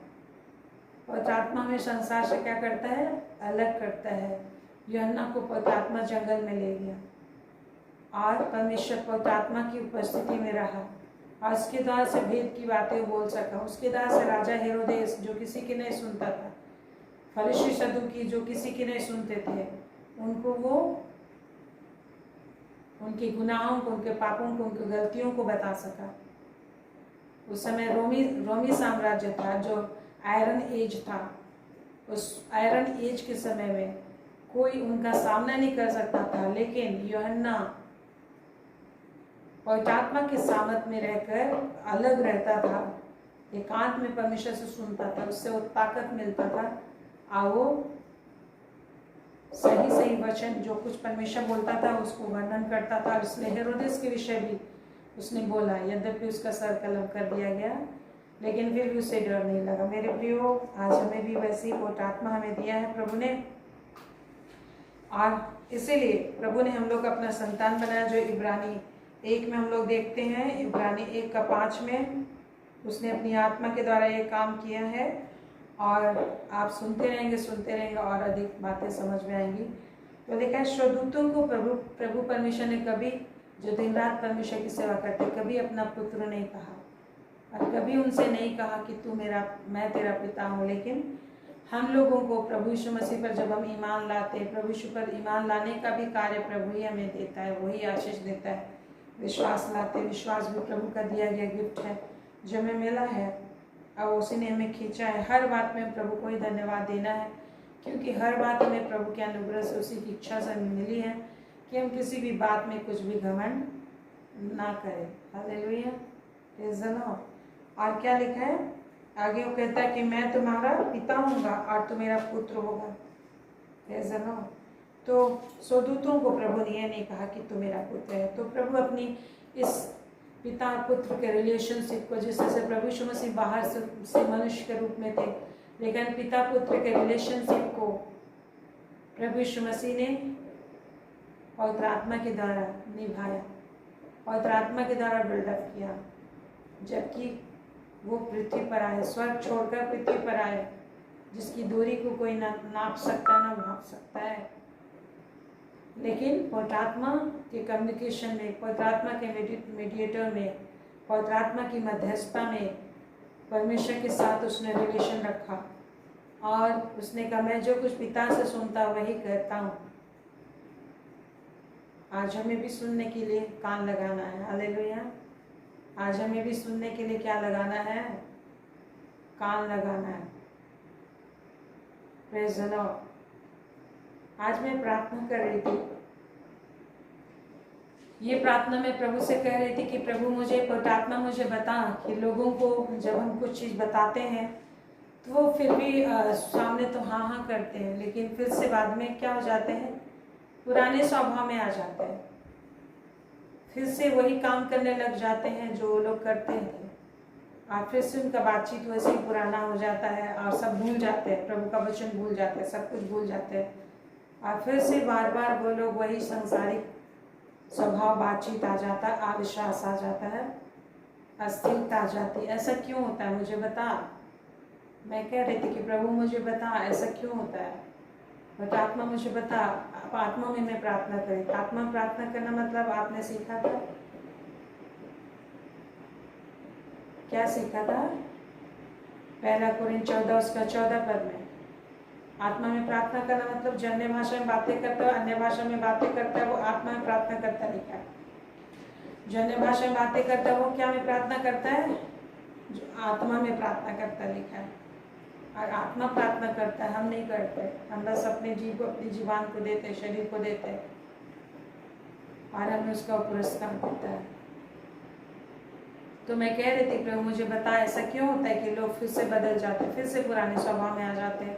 पवित्र आत्मा हमें संसार से क्या करता है, अलग करता है। यूहन्ना को पवित्र आत्मा जंगल में ले गया और परमेश्वर पवित्र आत्मा की उपस्थिति में रहा और उसके द्वारा से भेद की बातें बोल सका। उसके द्वारा से राजा हेरोदेस जो किसी की नहीं सुनता था, फरीसी सदूकी जो किसी की नहीं सुनते थे, उनको वो उनके गुनाहों को, उनके पापों को, उनकी गलतियों को बता सका। उस समय रोमी साम्राज्य था जो आयरन एज था। उस आयरन एज के समय में कोई उनका सामना नहीं कर सकता था, लेकिन यूहन्ना पवित्र आत्मा के सामत में रहकर अलग रहता था, एकांत में परमेश्वर से सुनता था, उससे वो ताकत मिलता था और वो सही वचन जो कुछ परमेश्वर बोलता था उसको वर्णन करता था। इसलिए हेरोदेस के विषय भी उसने बोला, यद्यपि उसका सर कलम कर दिया गया लेकिन फिर भी उसे डर नहीं लगा। मेरे प्रियो, आज हमें भी वैसी पवित्र आत्मा हमें दिया है प्रभु ने, और इसीलिए प्रभु ने हम लोग अपना संतान बनाया, जो इब्रानी 1 में हम लोग देखते हैं, इब्रानी 1:5 में उसने अपनी आत्मा के द्वारा ये काम किया है। और आप सुनते रहेंगे और अधिक बातें समझ में आएंगी। तो लिखा है, स्वदूतों को प्रभु परमेश्वर ने कभी, जो दिन रात परमेश्वर की सेवा करते, कभी अपना पुत्र नहीं कहा और कभी उनसे नहीं कहा कि तू मैं तेरा पिता हूँ। लेकिन हम लोगों को प्रभु यीशु मसीह पर जब हम ईमान लाते हैं, प्रभु यीशु पर ईमान लाने का भी कार्य प्रभु ही हमें देता है, वही आशीष देता है। विश्वास लाते, विश्वास भी प्रभु का दिया गया गिफ्ट है जो हमें मिला है और उसी ने हमें खींचा है। हर बात में प्रभु को ही धन्यवाद देना है, क्योंकि हर बात हमें प्रभु के अनुग्रह से, उसी की इच्छा से मिली है कि हम किसी भी बात में कुछ भी घमंड ना करें। Hallelujah, praise the Lord. और क्या लिखा है आगे, वो कहता है कि मैं तुम्हारा पिता होऊंगा और तुम मेरा पुत्र होगा। Praise the Lord. तो स्वदूतों को प्रभु ने यह नहीं कहा कि तू मेरा पुत्र है। तो प्रभु अपनी इस पिता पुत्र के रिलेशनशिप को, जिस तरह से प्रभु यीशु मसीह बाहर से मनुष्य के रूप में थे, लेकिन पिता पुत्र के रिलेशनशिप को प्रभु यीशु मसीह ने पवित्र आत्मा के द्वारा निभाया, पवित्र आत्मा के द्वारा बिल्डअप किया। जबकि वो पृथ्वी पर आए, स्वर्ग छोड़कर पृथ्वी पर आए, जिसकी दूरी को कोई ना नाप सकता ना भाप सकता है। लेकिन पवित्र आत्मा के कम्युनिकेशन में, पवित्र आत्मा के मीडिएटर में, पवित्र आत्मा की मध्यस्थता में परमेश्वर के साथ उसने रिलेशन रखा और उसने कहा, मैं जो कुछ पिता से सुनता वही कहता हूँ। आज हमें भी सुनने के लिए कान लगाना है। हालेलुया। आज हमें भी सुनने के लिए क्या लगाना है, कान लगाना है। Praise the Lord. आज मैं प्रार्थना कर रही थी, ये प्रार्थना मैं प्रभु से कह रही थी कि प्रभु मुझे पवित्र आत्मा मुझे बता कि लोगों को जब हम कुछ चीज़ बताते हैं तो वो फिर भी सामने तो हाँ हाँ करते हैं, लेकिन फिर से बाद में क्या हो जाते हैं, पुराने स्वभाव में आ जाते हैं, फिर से वही काम करने लग जाते हैं जो वो लोग करते थे, और फिर से उनका बातचीत वैसे ही पुराना हो जाता है और सब भूल जाते हैं, प्रभु का वचन भूल जाते हैं, सब कुछ भूल जाते हैं, और फिर से बार बार वो लोग वही सांसारिक स्वभाव, बातचीत आ जाता है, अविश्वास आ जाता है, अस्थिरता आ जाती है। ऐसा क्यों होता है, मुझे बता। मैं कह रही थी कि प्रभु मुझे बता ऐसा क्यों होता है, बट आत्मा मुझे बता। आत्मा में मैं प्रार्थना करी, आत्मा प्रार्थना करना मतलब आपने सीखा था, क्या सीखा था? पहला कोरिन्थ 14 उसका 14 पद में आत्मा में प्रार्थना करना मतलब जो अन्य भाषा में बातें करता है, अन्य भाषा में बातें करता है, वो आत्मा में प्रार्थना करता लिखा है। जो अन्य भाषा में बातें करता है वो क्या में प्रार्थना करता है? जो आत्मा में प्रार्थना करता लिखा है। और आत्मा प्रार्थना करता है, हम नहीं करते। हम बस अपने जीव को, अपनी जीवान को देते, शरीर को देते और हमें उसका पुरस्कार देता है। तो मैं कह रही थी प्रभु मुझे बता ऐसा क्यों होता है कि लोग फिर से बदल जाते, फिर से पुराने स्वभाव में आ जाते हैं,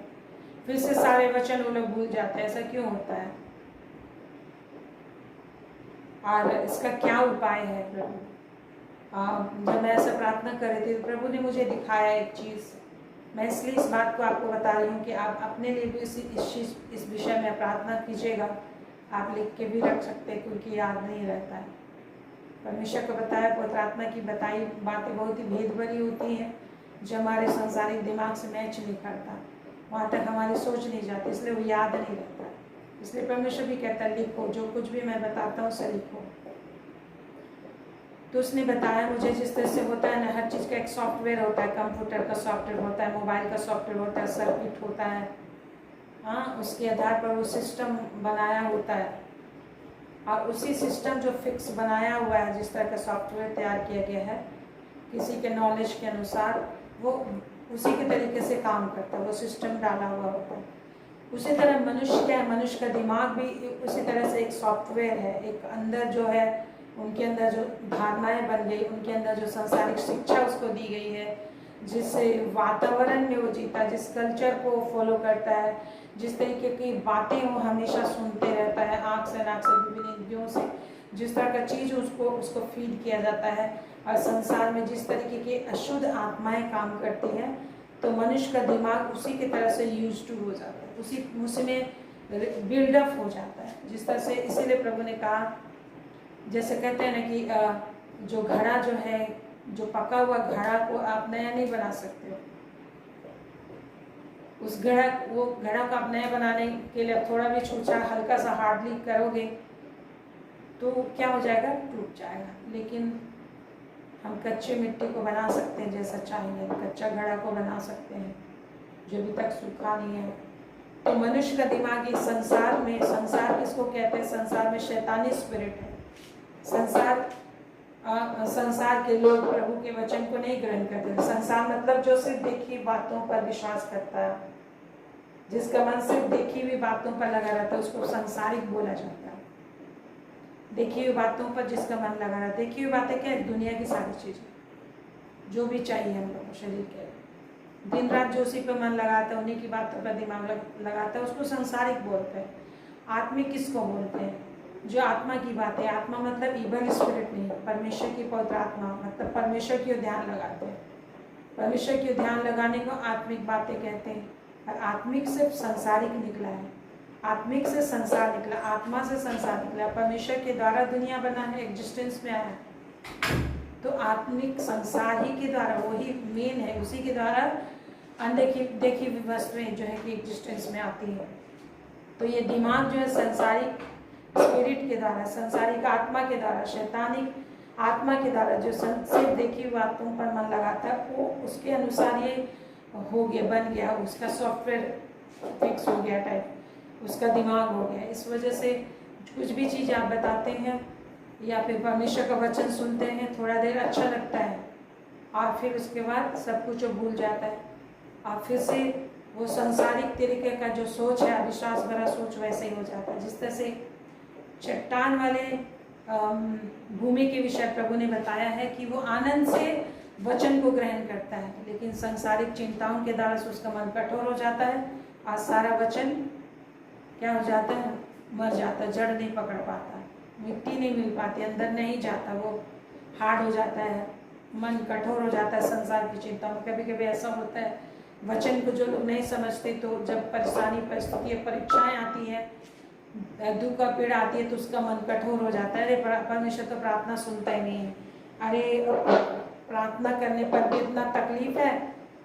फिर से सारे वचन वो लोग भूल जाते हैं, ऐसा क्यों होता है और इसका क्या उपाय है प्रभु? जब मैं ऐसा प्रार्थना कर रही थी तो प्रभु ने मुझे दिखाया एक चीज़। मैं इसलिए इस बात को आपको बता रही हूँ कि आप अपने लिए भी इस विषय में प्रार्थना कीजिएगा। आप लिख के भी रख सकते हैं क्योंकि याद नहीं रहता है। परमेश्वर को बताया पवित्र आत्मा की बताई बातें बहुत ही भेद भरी होती हैं जो हमारे संसारिक दिमाग से मैच नहीं करता, वहाँ तक हमारी सोच नहीं जाती, इसलिए वो याद नहीं रहता। इसलिए परमेश्वर भी कहता है लिखो, जो कुछ भी मैं बताता हूँ उसे लिखो। तो उसने बताया मुझे जिस तरह से होता है ना, हर चीज़ का एक सॉफ्टवेयर होता है, कंप्यूटर का सॉफ्टवेयर होता है, मोबाइल का सॉफ्टवेयर होता है, सर्किट होता है, हाँ, उसके आधार पर वो सिस्टम बनाया होता है और उसी सिस्टम जो फिक्स बनाया हुआ है, जिस तरह का सॉफ्टवेयर तैयार किया गया है किसी के नॉलेज के अनुसार, वो उसी के तरीके से काम करता है, वो सिस्टम डाला हुआ होता है। उसी तरह मनुष्य क्या है, मनुष्य का दिमाग भी उसी तरह से एक सॉफ्टवेयर है। एक अंदर जो है उनके अंदर जो धारणाएं बन गई, उनके अंदर जो सांसारिक शिक्षा उसको दी गई है, जिस वातावरण में वो जीता, जिस कल्चर को फॉलो करता है, जिस तरीके की बातें वो हमेशा सुनते रहता है, आँख से विभिन्न इंद्रियों से जिस तरह का चीज़ उसको फीड किया जाता है, और संसार में जिस तरीके की अशुद्ध आत्माएं काम करती हैं, तो मनुष्य का दिमाग उसी की तरह से यूज टू हो जाता है, उसी में बिल्डअप हो जाता है। जिस तरह से इसीलिए प्रभु ने कहा, जैसे कहते हैं ना कि जो घड़ा जो है, जो पका हुआ घड़ा को आप नया नहीं बना सकते हो। उस घड़ा को आप नया बनाने के लिए थोड़ा भी छूछा हल्का सा हार्डली करोगे तो क्या हो जाएगा, टूट जाएगा। लेकिन हम कच्चे मिट्टी को बना सकते हैं जैसा चाहिए, कच्चा घड़ा को बना सकते हैं जो अभी तक सूखा नहीं है। तो मनुष्य का दिमाग इस संसार में, संसार किसको कहते हैं? संसार में शैतानी स्पिरिट है। संसार के लोग प्रभु के वचन को नहीं ग्रहण करते। संसार मतलब जो सिर्फ देखी बातों पर विश्वास करता है, जिसका मन सिर्फ देखी हुई बातों पर लगा रहता है, उसको सांसारिक बोला जाता है। देखी हुई बातों पर जिसका मन लगा रहता है, देखी हुई बातें क्या है? दुनिया की सारी चीजें जो भी चाहिए हम लोग शरीर के, दिन रात जो उसी पर मन लगाता है, उन्हीं की बातों पर दिमाग लगाता है, उसको सांसारिक बोलते हैं। आत्मिक किसको बोलते हैं? जो आत्मा की बात है। आत्मा मतलब इवल स्पिरिट नहीं, परमेश्वर की पवित्र आत्मा, मतलब परमेश्वर की ध्यान लगाते हैं। परमेश्वर की ध्यान लगाने को आत्मिक बातें कहते हैं। और आत्मिक से संसारिक निकला है, आत्मिक से संसार निकला, आत्मा से संसार निकला। परमेश्वर के द्वारा दुनिया बना है, एग्जिस्टेंस में आया, तो आत्मिक संसार ही के द्वारा, वही मेन है, उसी के द्वारा देखी हुई वस्तुएं जो है कि एग्जिस्टेंस में आती है। तो ये दिमाग जो है संसारिक स्पिरिट के द्वारा, संसारिक आत्मा के द्वारा, शैतानिक आत्मा के द्वारा जो सिर्फ देखी हुई बातों पर मन लगाता है, वो उसके अनुसार ये हो गया, बन गया, उसका सॉफ्टवेयर फिक्स हो गया टाइप, उसका दिमाग हो गया। इस वजह से कुछ भी चीज़ आप बताते हैं या फिर परमेश्वर का वचन सुनते हैं, थोड़ा देर अच्छा लगता है और फिर उसके बाद सब कुछ वो भूल जाता है और फिर से वो संसारिक तरीके का जो सोच है, अविश्वास भरा सोच वैसे ही हो जाता है। जिस तरह से चट्टान वाले भूमि के विषय प्रभु ने बताया है कि वो आनंद से वचन को ग्रहण करता है, लेकिन संसारिक चिंताओं के द्वारा से उसका मन कठोर हो जाता है और सारा वचन क्या हो जाता है, मर जाता है, जड़ नहीं पकड़ पाता, मिट्टी नहीं मिल पाती, अंदर नहीं जाता, वो हार्ड हो जाता है, मन कठोर हो जाता है संसार की चिंता में। कभी कभी ऐसा होता है वचन को जो लोग नहीं समझते, तो जब परेशानी, परिस्थिति, परीक्षाएं आती है, दुख का पीड़ा आती है, तो उसका मन कठोर हो जाता है। अरे परमेश्वर तो प्रार्थना सुनता ही नहीं है, अरे प्रार्थना करने पर भी इतना तकलीफ है,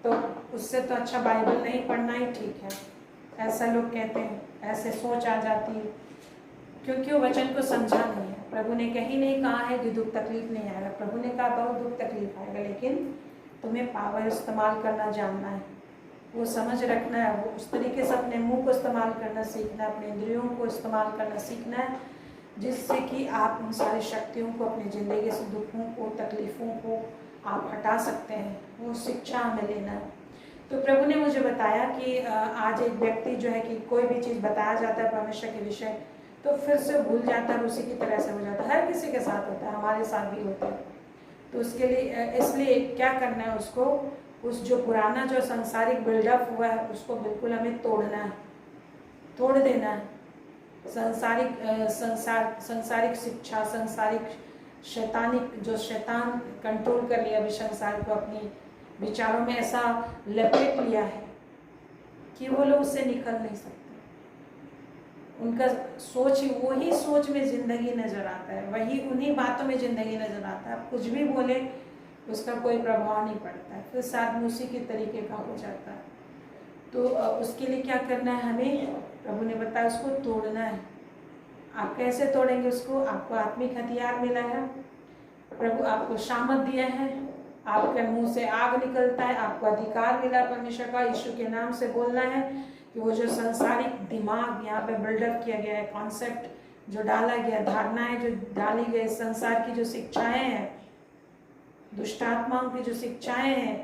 तो उससे तो अच्छा बाइबल नहीं पढ़ना ही ठीक है, ऐसा लोग कहते हैं, ऐसे सोच आ जाती है, क्योंकि वो वचन को समझा नहीं है। प्रभु ने कहीं नहीं कहा है कि दुख तकलीफ नहीं आएगा, प्रभु ने कहा बहुत दुख तकलीफ आएगा, लेकिन तुम्हें पावर इस्तेमाल करना जानना है, वो समझ रखना है, वो उस तरीके से अपने मुंह को इस्तेमाल करना सीखना है, अपने इंद्रियों को इस्तेमाल करना सीखना है, जिससे कि आप उन सारी शक्तियों को, अपनी ज़िंदगी से दुखों को, तकलीफ़ों को आप हटा सकते हैं। वो शिक्षा हमें लेना है। तो प्रभु ने मुझे बताया कि आज एक व्यक्ति जो है कि कोई भी चीज़ बताया जाता है परमेश्वर के विषय, तो फिर से भूल जाता है, उसी की तरह से हो जाता है। हर किसी के साथ होता है, हमारे साथ भी होता है। तो उसके लिए इसलिए क्या करना है, उसको उस जो पुराना जो सांसारिक बिल्डअप हुआ है उसको बिल्कुल हमें तोड़ना है, तोड़ देना है। संसारिक शिक्षा, संसारिक शैतानिक जो शैतान कंट्रोल कर लिया अभी संसार को, अपनी विचारों में ऐसा लपेट लिया है कि वो लोग उससे निकल नहीं सकते। उनका सोच ही वही सोच में ज़िंदगी नज़र आता है, वही उन्हीं बातों में ज़िंदगी नज़र आता है। आप कुछ भी बोले उसका कोई प्रभाव नहीं पड़ता है, फिर साथ में उसी के तरीके का हो जाता है। तो उसके लिए क्या करना है, हमें प्रभु ने बताया उसको तोड़ना है। आप कैसे तोड़ेंगे उसको? आपको आत्मिक हथियार मिला है, प्रभु आपको शामत दिया है, आपके मुंह से आग निकलता है, आपको अधिकार मिला परमेश्वर का, यीशु के नाम से बोलना है कि वो जो संसारिक दिमाग यहाँ पे बिल्डअप किया गया है, कॉन्सेप्ट जो डाला गया, धारणाएं जो डाली गई, संसार की जो शिक्षाएं हैं, दुष्ट आत्माओं की जो शिक्षाएं हैं,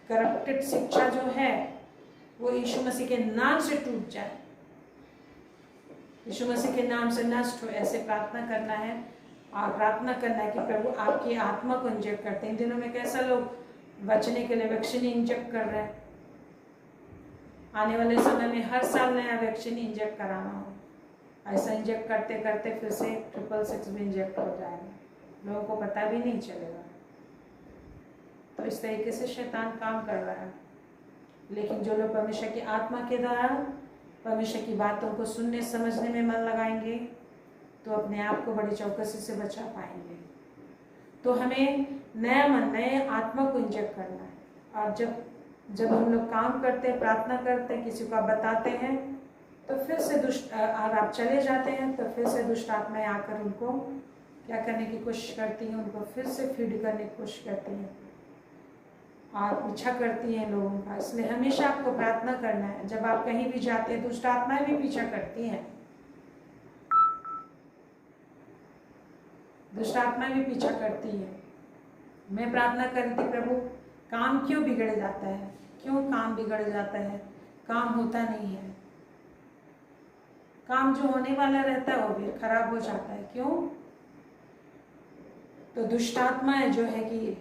करप्टेड शिक्षा जो है, वो यीशु मसीह के नाम से टूट जाए, यीशु मसीह के नाम से नष्ट हो। ऐसे प्रार्थना करना है और प्रार्थना करना है कि प्रभु आपकी आत्मा को इंजेक्ट करते हैं। इन दिनों में कैसा लोग बचने के लिए वैक्सीन इंजेक्ट कर रहे हैं, आने वाले समय में हर साल नया वैक्सीन इंजेक्ट कराना हो। ऐसा इंजेक्ट करते करते फिर से 666 भी इंजेक्ट हो जाएगा, लोगों को पता भी नहीं चलेगा। तो इस तरीके से शैतान काम कर रहा है। लेकिन जो लोग परमेश्वर की आत्मा के द्वारा परमेश्वर की बातों को सुनने समझने में मन लगाएंगे तो अपने आप को बड़ी चौकसी से बचा पाएंगे। तो हमें नया मन, नए आत्मा को इंजेक्ट करना है। और जब हम लोग काम करते हैं, प्रार्थना करते हैं, किसी को आप बताते हैं, तो फिर से दुष्ट और आप चले जाते हैं, तो फिर से दुष्ट आत्माएं आकर उनको क्या करने की कोशिश करती हैं, उनको फिर से फीड करने की कोशिश करती हैं और पीछा करती हैं लोगों का। इसलिए हमेशा आपको प्रार्थना करना है। जब आप कहीं भी जाते हैं, दुष्ट आत्माएं भी पीछा करती हैं, दुष्ट आत्माएं भी पीछा करती है। मैं प्रार्थना करती, प्रभु काम क्यों बिगड़ जाता है, क्यों काम बिगड़ जाता है, काम होता नहीं है, काम जो होने वाला रहता है वो भी खराब हो जाता है, क्यों? तो दुष्ट आत्माएं जो है कि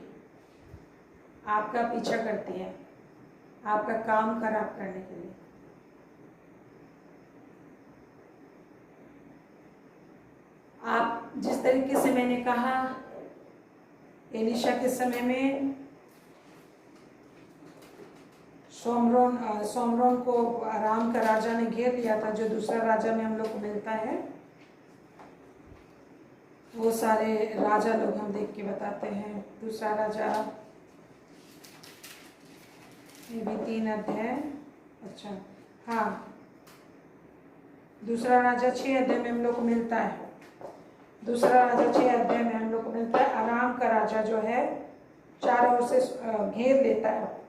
आपका पीछा करती है आपका काम खराब करने के लिए। आप जिस तरीके से मैंने कहा, एलीशा के समय में सोमरोन को अराम का राजा ने घेर लिया था, जो दूसरा राजा में हम लोग को मिलता है। वो सारे राजा लोग हम देख के बताते हैं। दूसरा राजा ये भी 3 अध्याय, अच्छा हाँ, दूसरा राजा 6 अध्याय में हम लोग को मिलता है। दूसरा राजा 6 अध्याय में हम लोग को मिलता है, अराम का राजा जो है चारों ओर से घेर लेता है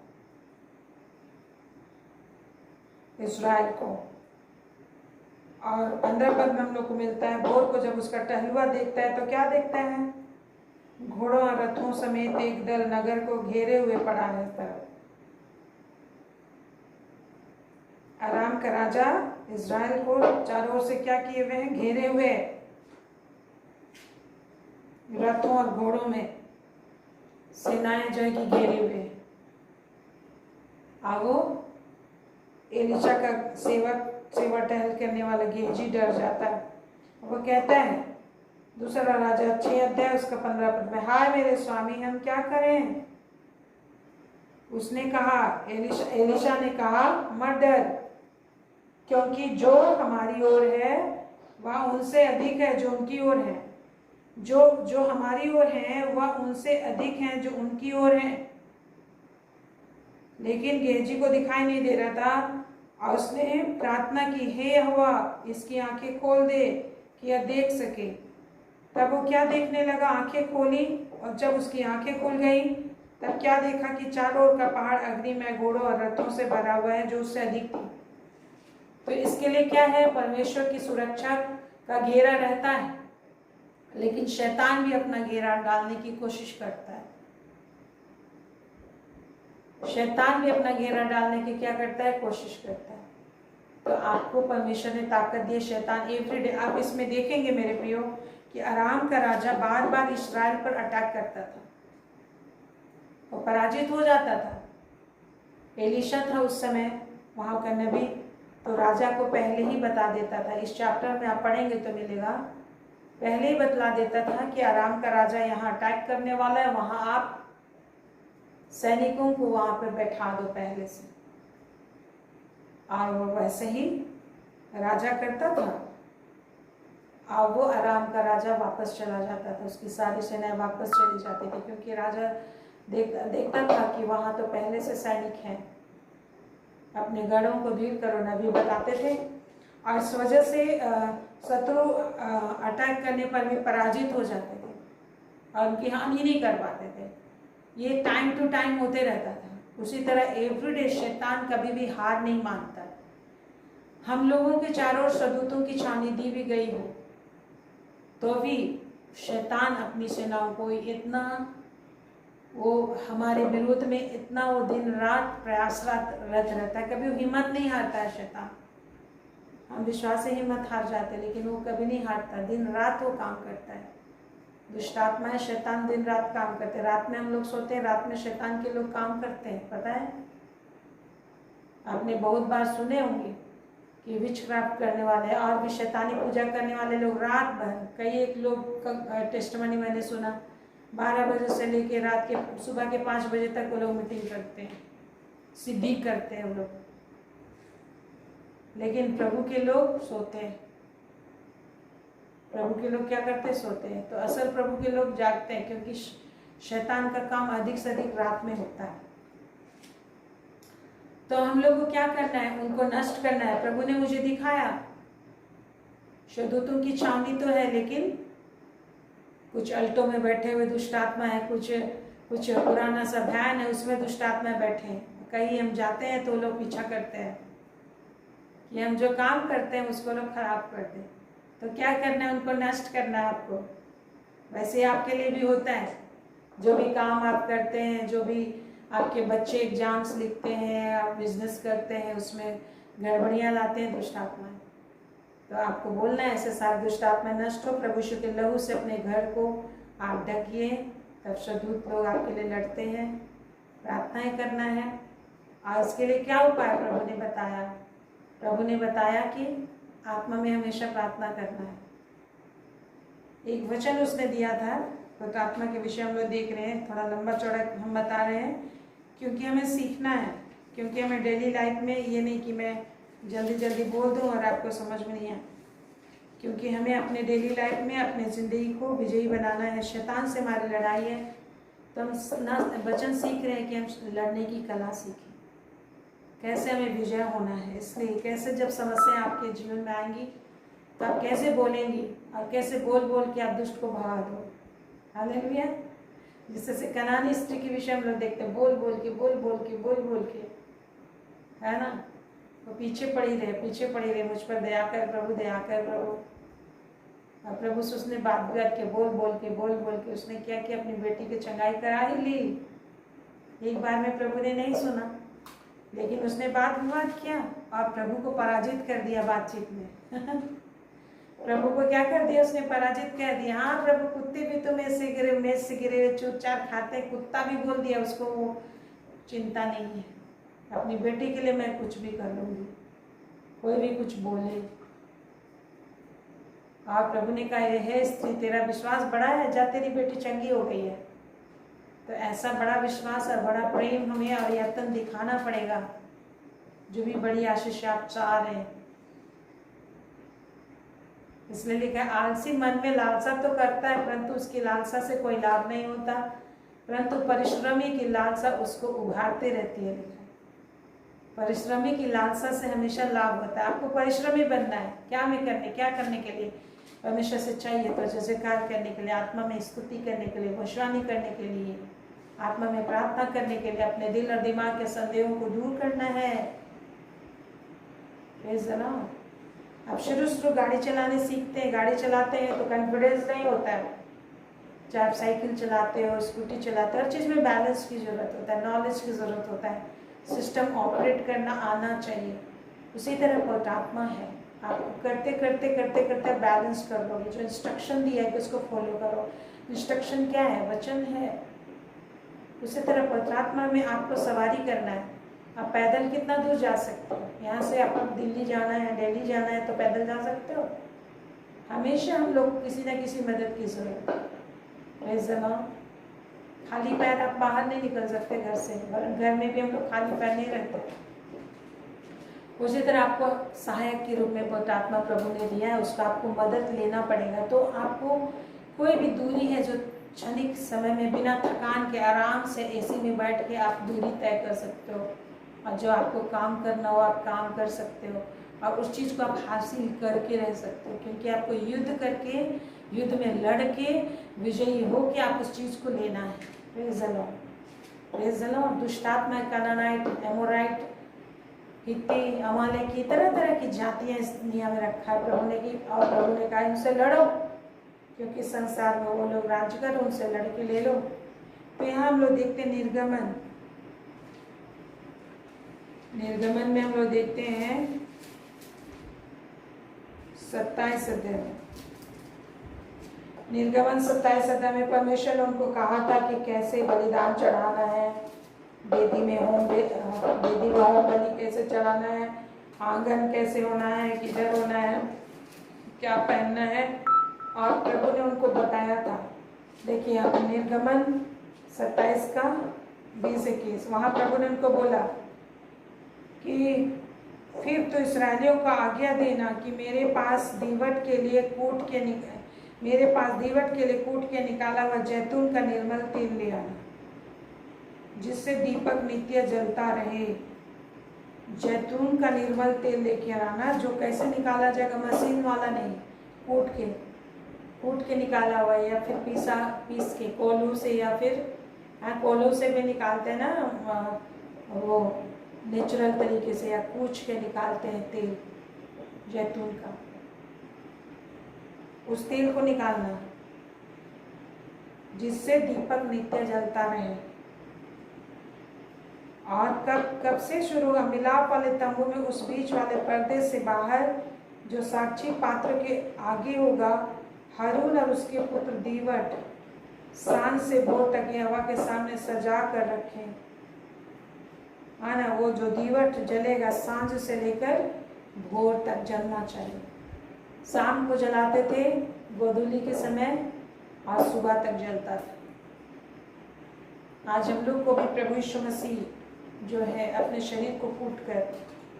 इस्राएल को। और 15 पद में हम लोग को मिलता है, भोर को जब उसका टहलुआ देखता है तो क्या देखता है? घोड़ों और रथों समेत एक दल नगर को घेरे हुए पड़ा रहता है। अराम का राजा इस्राएल को चारों ओर से क्या किए हुए हैं? घेरे हुए, रथों और घोड़ों में सेनाएं जो है कि घेरे हुए। वो एलीशा का सेवा टहल करने वाला गेहजी डर जाता है। वो कहता है, दूसरा राजा 6 अध्याय उसका 15 पद में, हाय मेरे स्वामी, हम क्या करें? उसने कहा, एलीशा ने कहा, मत डर, क्योंकि जो हमारी ओर है वह उनसे अधिक है जो उनकी ओर है। जो हमारी ओर है वह उनसे अधिक है जो उनकी ओर है। लेकिन गेहजी को दिखाई नहीं दे रहा था और उसने प्रार्थना की, हे यहोवा, इसकी आंखें खोल दे कि यह देख सके। तब वो क्या देखने लगा? आंखें खोली, और जब उसकी आंखें खुल गई तब क्या देखा कि चारों ओर का पहाड़ अग्निमय, घोड़ों और रथों से भरा हुआ है जो उससे अधिक थी। तो इसके लिए क्या है, परमेश्वर की सुरक्षा का घेरा रहता है, लेकिन शैतान भी अपना घेरा डालने की कोशिश करता है। शैतान भी अपना घेरा डालने की क्या करता है, कोशिश करता है। तो आपको परमेश्वर ने ताकत दी। शैतान एवरीडे, आप इसमें देखेंगे मेरे प्रियो कि अराम का राजा बार बार इस्राएल पर अटैक करता था और पराजित हो जाता था। एलीशा था उस समय वहां का नबी, तो राजा को पहले ही बता देता था। इस चैप्टर में आप पढ़ेंगे तो मिलेगा, पहले ही बतला देता था कि अराम का राजा यहाँ अटैक करने वाला है, वहां आप सैनिकों को वहां पर बैठा दो पहले से। और वो वैसे ही राजा करता था और वो अराम का राजा वापस चला जाता था, उसकी सारी सेनाएं वापस चली जाती थी, क्योंकि राजा देखता था कि वहां तो पहले से सैनिक हैं। अपने गढ़ों को ढील करो, नबी बताते थे। और इस वजह से शत्रु अटैक करने पर भी पराजित हो जाते थे और उनकी हानि नहीं कर पाते थे। ये टाइम टू टाइम होते रहता था। उसी तरह एवरीडे शैतान कभी भी हार नहीं मानता। हम लोगों के चारों ओर सदूतों की छावनी दी भी गई हो तो भी शैतान अपनी सेनाओं को इतना, वो हमारे विरोध में इतना वो दिन रात प्रयासरत रहता है, कभी वो हिम्मत नहीं हारता है शैतान। हम विश्वास से हिम्मत हार जाते, लेकिन वो कभी नहीं हारता, दिन रात वो काम करता है। दुष्ट आत्माएं, शैतान दिन रात काम करते हैं। रात में हम लोग सोते हैं, रात में शैतान के लोग काम करते हैं, पता है। आपने बहुत बार सुने होंगे कि विचक्राफ्ट करने वाले और भी शैतानी पूजा करने वाले लोग रात भर, कई एक लोग का टेस्टमनी मैंने सुना, 12 बजे से लेके रात के सुबह के 5 बजे तक वो लोग मीटिंग करते हैं, सिद्धि करते हैं वो लोग। लेकिन प्रभु के लोग सोते हैं। प्रभु के लोग क्या करते हैं, सोते हैं। तो असल प्रभु के लोग जागते हैं, क्योंकि शैतान का काम अधिक से अधिक रात में होता है। तो हम लोग को क्या करना है, उनको नष्ट करना है। प्रभु ने मुझे दिखाया शदूतों की छावनी तो है, लेकिन कुछ अल्टों में बैठे हुए दुष्ट आत्मा है, कुछ पुराना सा भैन है, उसमें दुष्ट आत्मा बैठे हैं। कहीं हम जाते हैं तो लोग पीछा करते हैं कि हम जो काम करते हैं उसको लोग खराब कर दें। तो क्या करना है, उनको नष्ट करना है आपको। वैसे आपके लिए भी होता है, जो भी काम आप करते हैं, जो भी आपके बच्चे एग्जाम्स लिखते हैं, आप बिजनेस करते हैं, उसमें गड़बड़ियाँ लाते हैं दुष्ट आत्माएं। तो आपको बोलना है ऐसे सारे दुष्ट आत्माएं नष्ट हो, प्रभु यीशु के लहू से अपने घर को आप ढकिए, तब शदूत लोग आपके लिए लड़ते हैं। प्रार्थनाएं करना है। और इसके लिए क्या उपाय प्रभु ने बताया, प्रभु ने बताया कि आत्मा में हमेशा प्रार्थना करना है। एक वचन उसने दिया था, तो आत्मा के विषय हम लोग देख रहे हैं, थोड़ा लंबा चौड़ा हम बता रहे हैं, क्योंकि हमें सीखना है। क्योंकि हमें डेली लाइफ में ये नहीं कि मैं जल्दी जल्दी बोल दूं और आपको समझ में नहीं आए, क्योंकि हमें अपने डेली लाइफ में अपने ज़िंदगी को विजयी बनाना है। शैतान से हमारी लड़ाई है, तो हम ना वचन सीख रहे हैं कि हम लड़ने की कला सीखें, कैसे हमें विजय होना है। इसलिए कैसे जब समस्याएं आपके जीवन में आएंगी तो आप कैसे बोलेंगी और कैसे बोल बोल के आप दुष्ट को भगा दो। हालेलुया। जिससे कनानी स्त्री के विषय हम लोग देखते हैं, बोल बोल के है ना, वो पीछे पड़ी रहे, मुझ पर दया कर प्रभु, दया कर प्रभु। और प्रभु से उसने बात करके बोल बोल के उसने क्या किया, अपनी बेटी की चंगाई करा ही ली। एक बार में प्रभु ने नहीं सुना, लेकिन उसने बात विवाद किया और प्रभु को पराजित कर दिया बातचीत में। प्रभु को क्या कर दिया, उसने पराजित कर दिया। हाँ प्रभु, कुत्ते भी तो मेज से गिरे चुपचाप खाते, कुत्ता भी बोल दिया उसको, वो चिंता नहीं है, अपनी बेटी के लिए मैं कुछ भी कर लूंगी, कोई भी कुछ बोले। और प्रभु ने कहा, हे स्त्री, तेरा विश्वास बड़ा है, जा तेरी बेटी चंगी हो गई है। तो ऐसा बड़ा विश्वास और बड़ा प्रेम हमें और यत्न दिखाना पड़ेगा, जो भी बड़ी आशीष आप चाह रहे हैं। इसलिए लिखा है, आलसी मन में लालसा तो करता है, परंतु उसकी लालसा से कोई लाभ नहीं होता, परंतु परिश्रमी की लालसा उसको उभारते रहती है। लिखा है, परिश्रमी की लालसा से हमेशा लाभ होता है। आपको परिश्रमी बनना है। क्या करने के लिए परमेश्वर से चाहिए, तो जैसे कार्य करने के लिए, आत्मा में स्तुति करने के लिए, भविष्यवाणी करने के लिए, आत्मा में प्रार्थना करने के लिए अपने दिल और दिमाग के संदेहों को दूर करना है। Praise the Lord. अब शुरू गाड़ी चलाने सीखते हैं, गाड़ी चलाते हैं तो कॉन्फिडेंस नहीं होता है। चाहे आप साइकिल चलाते हो, स्कूटी चलाते हो, हर चीज़ में बैलेंस की ज़रूरत होता है, नॉलेज की ज़रूरत होता है, सिस्टम ऑपरेट करना आना चाहिए। उसी तरह पवित्र आत्मा है, आप करते करते करते करते बैलेंस कर लोगे। जो इंस्ट्रक्शन दिया है कि उसको फॉलो करो। इंस्ट्रक्शन क्या है? वचन है। उसी तरह पवित्र आत्मा में आपको सवारी करना है। आप पैदल कितना दूर जा सकते हो? यहाँ से आपको दिल्ली जाना है, दिल्ली जाना है तो पैदल जा सकते हो? हमेशा हम लोग किसी न किसी मदद की जरूरत है। Praise the Lord. खाली पैर आप बाहर नहीं निकल सकते घर से, घर में भी हम लोग खाली पैर नहीं रहते। उसी तरह आपको सहायक के रूप में पवित्र आत्मा प्रभु ने दिया है, उसका आपको मदद लेना पड़ेगा। तो आपको कोई भी दूरी है जो क्षणिक समय में बिना थकान के आराम से एसी में बैठ के आप दूरी तय कर सकते हो, और जो आपको काम करना हो आप काम कर सकते हो, और उस चीज़ को आप हासिल करके रह सकते हो, क्योंकि आपको युद्ध करके, युद्ध में लड़ के विजयी हो के आप उस चीज़ को लेना है। Praise the Lord, praise the Lord. दुष्ट आत्मा, कानानाइट, एमोराइट, हित्ती, अमालेकी, तरह तरह की जातियाँ इस दुनिया में रखा है प्रभु ने की, और प्रभु ने कहा उनसे लड़ो, क्योंकि संसार में वो लोग राज्य करो, उनसे लड़के ले लो। तो यहाँ हम लोग देखते हैं निर्गमन में हम लोग देखते हैं 27 अध्याय में, निर्गमन 27 अध्याय में परमेश्वर ने उनको कहा था कि कैसे बलिदान चढ़ाना है, वेदी में होम बलि कैसे चढ़ाना है, आंगन कैसे होना है, किधर होना है, क्या पहनना है, और प्रभु ने उनको बताया था। देखिए आप निर्गमन 27 का 20-21, वहाँ प्रभु ने उनको बोला कि फिर तो इसराइलियों को आज्ञा देना कि मेरे पास दीवट के लिए कूट के निकाला हुआ जैतून का निर्मल तेल ले आना, जिससे दीपक नित्य जलता रहे। जैतून का निर्मल तेल लेके आना, जो कैसे निकाला जाएगा? मशीन वाला नहीं, कूट के निकाला हुआ, या फिर पीस के कोल्हू से, या फिर कोल्हू से भी निकालते हैं ना, वो नेचुरल तरीके से, या कूच के निकालते हैं तेल जैतून का। उस तेल को निकालना जिससे दीपक नित्य जलता रहे। और कब से शुरू होगा? मिलाप वाले तंबू में उस बीच वाले पर्दे से बाहर जो साक्षी पात्र के आगे होगा, हारून और उसके पुत्र दीवट सांझ से भोर तक यहोवा के सामने सजा कर रखें। आना, वो जो दीवट जलेगा सांझ से लेकर भोर तक जलना चाहिए। शाम को जलाते थे, गोधूली के समय, और सुबह तक जलता था। आज हम लोग को भी प्रभु यीशु मसीह जो है अपने शरीर को कूट कर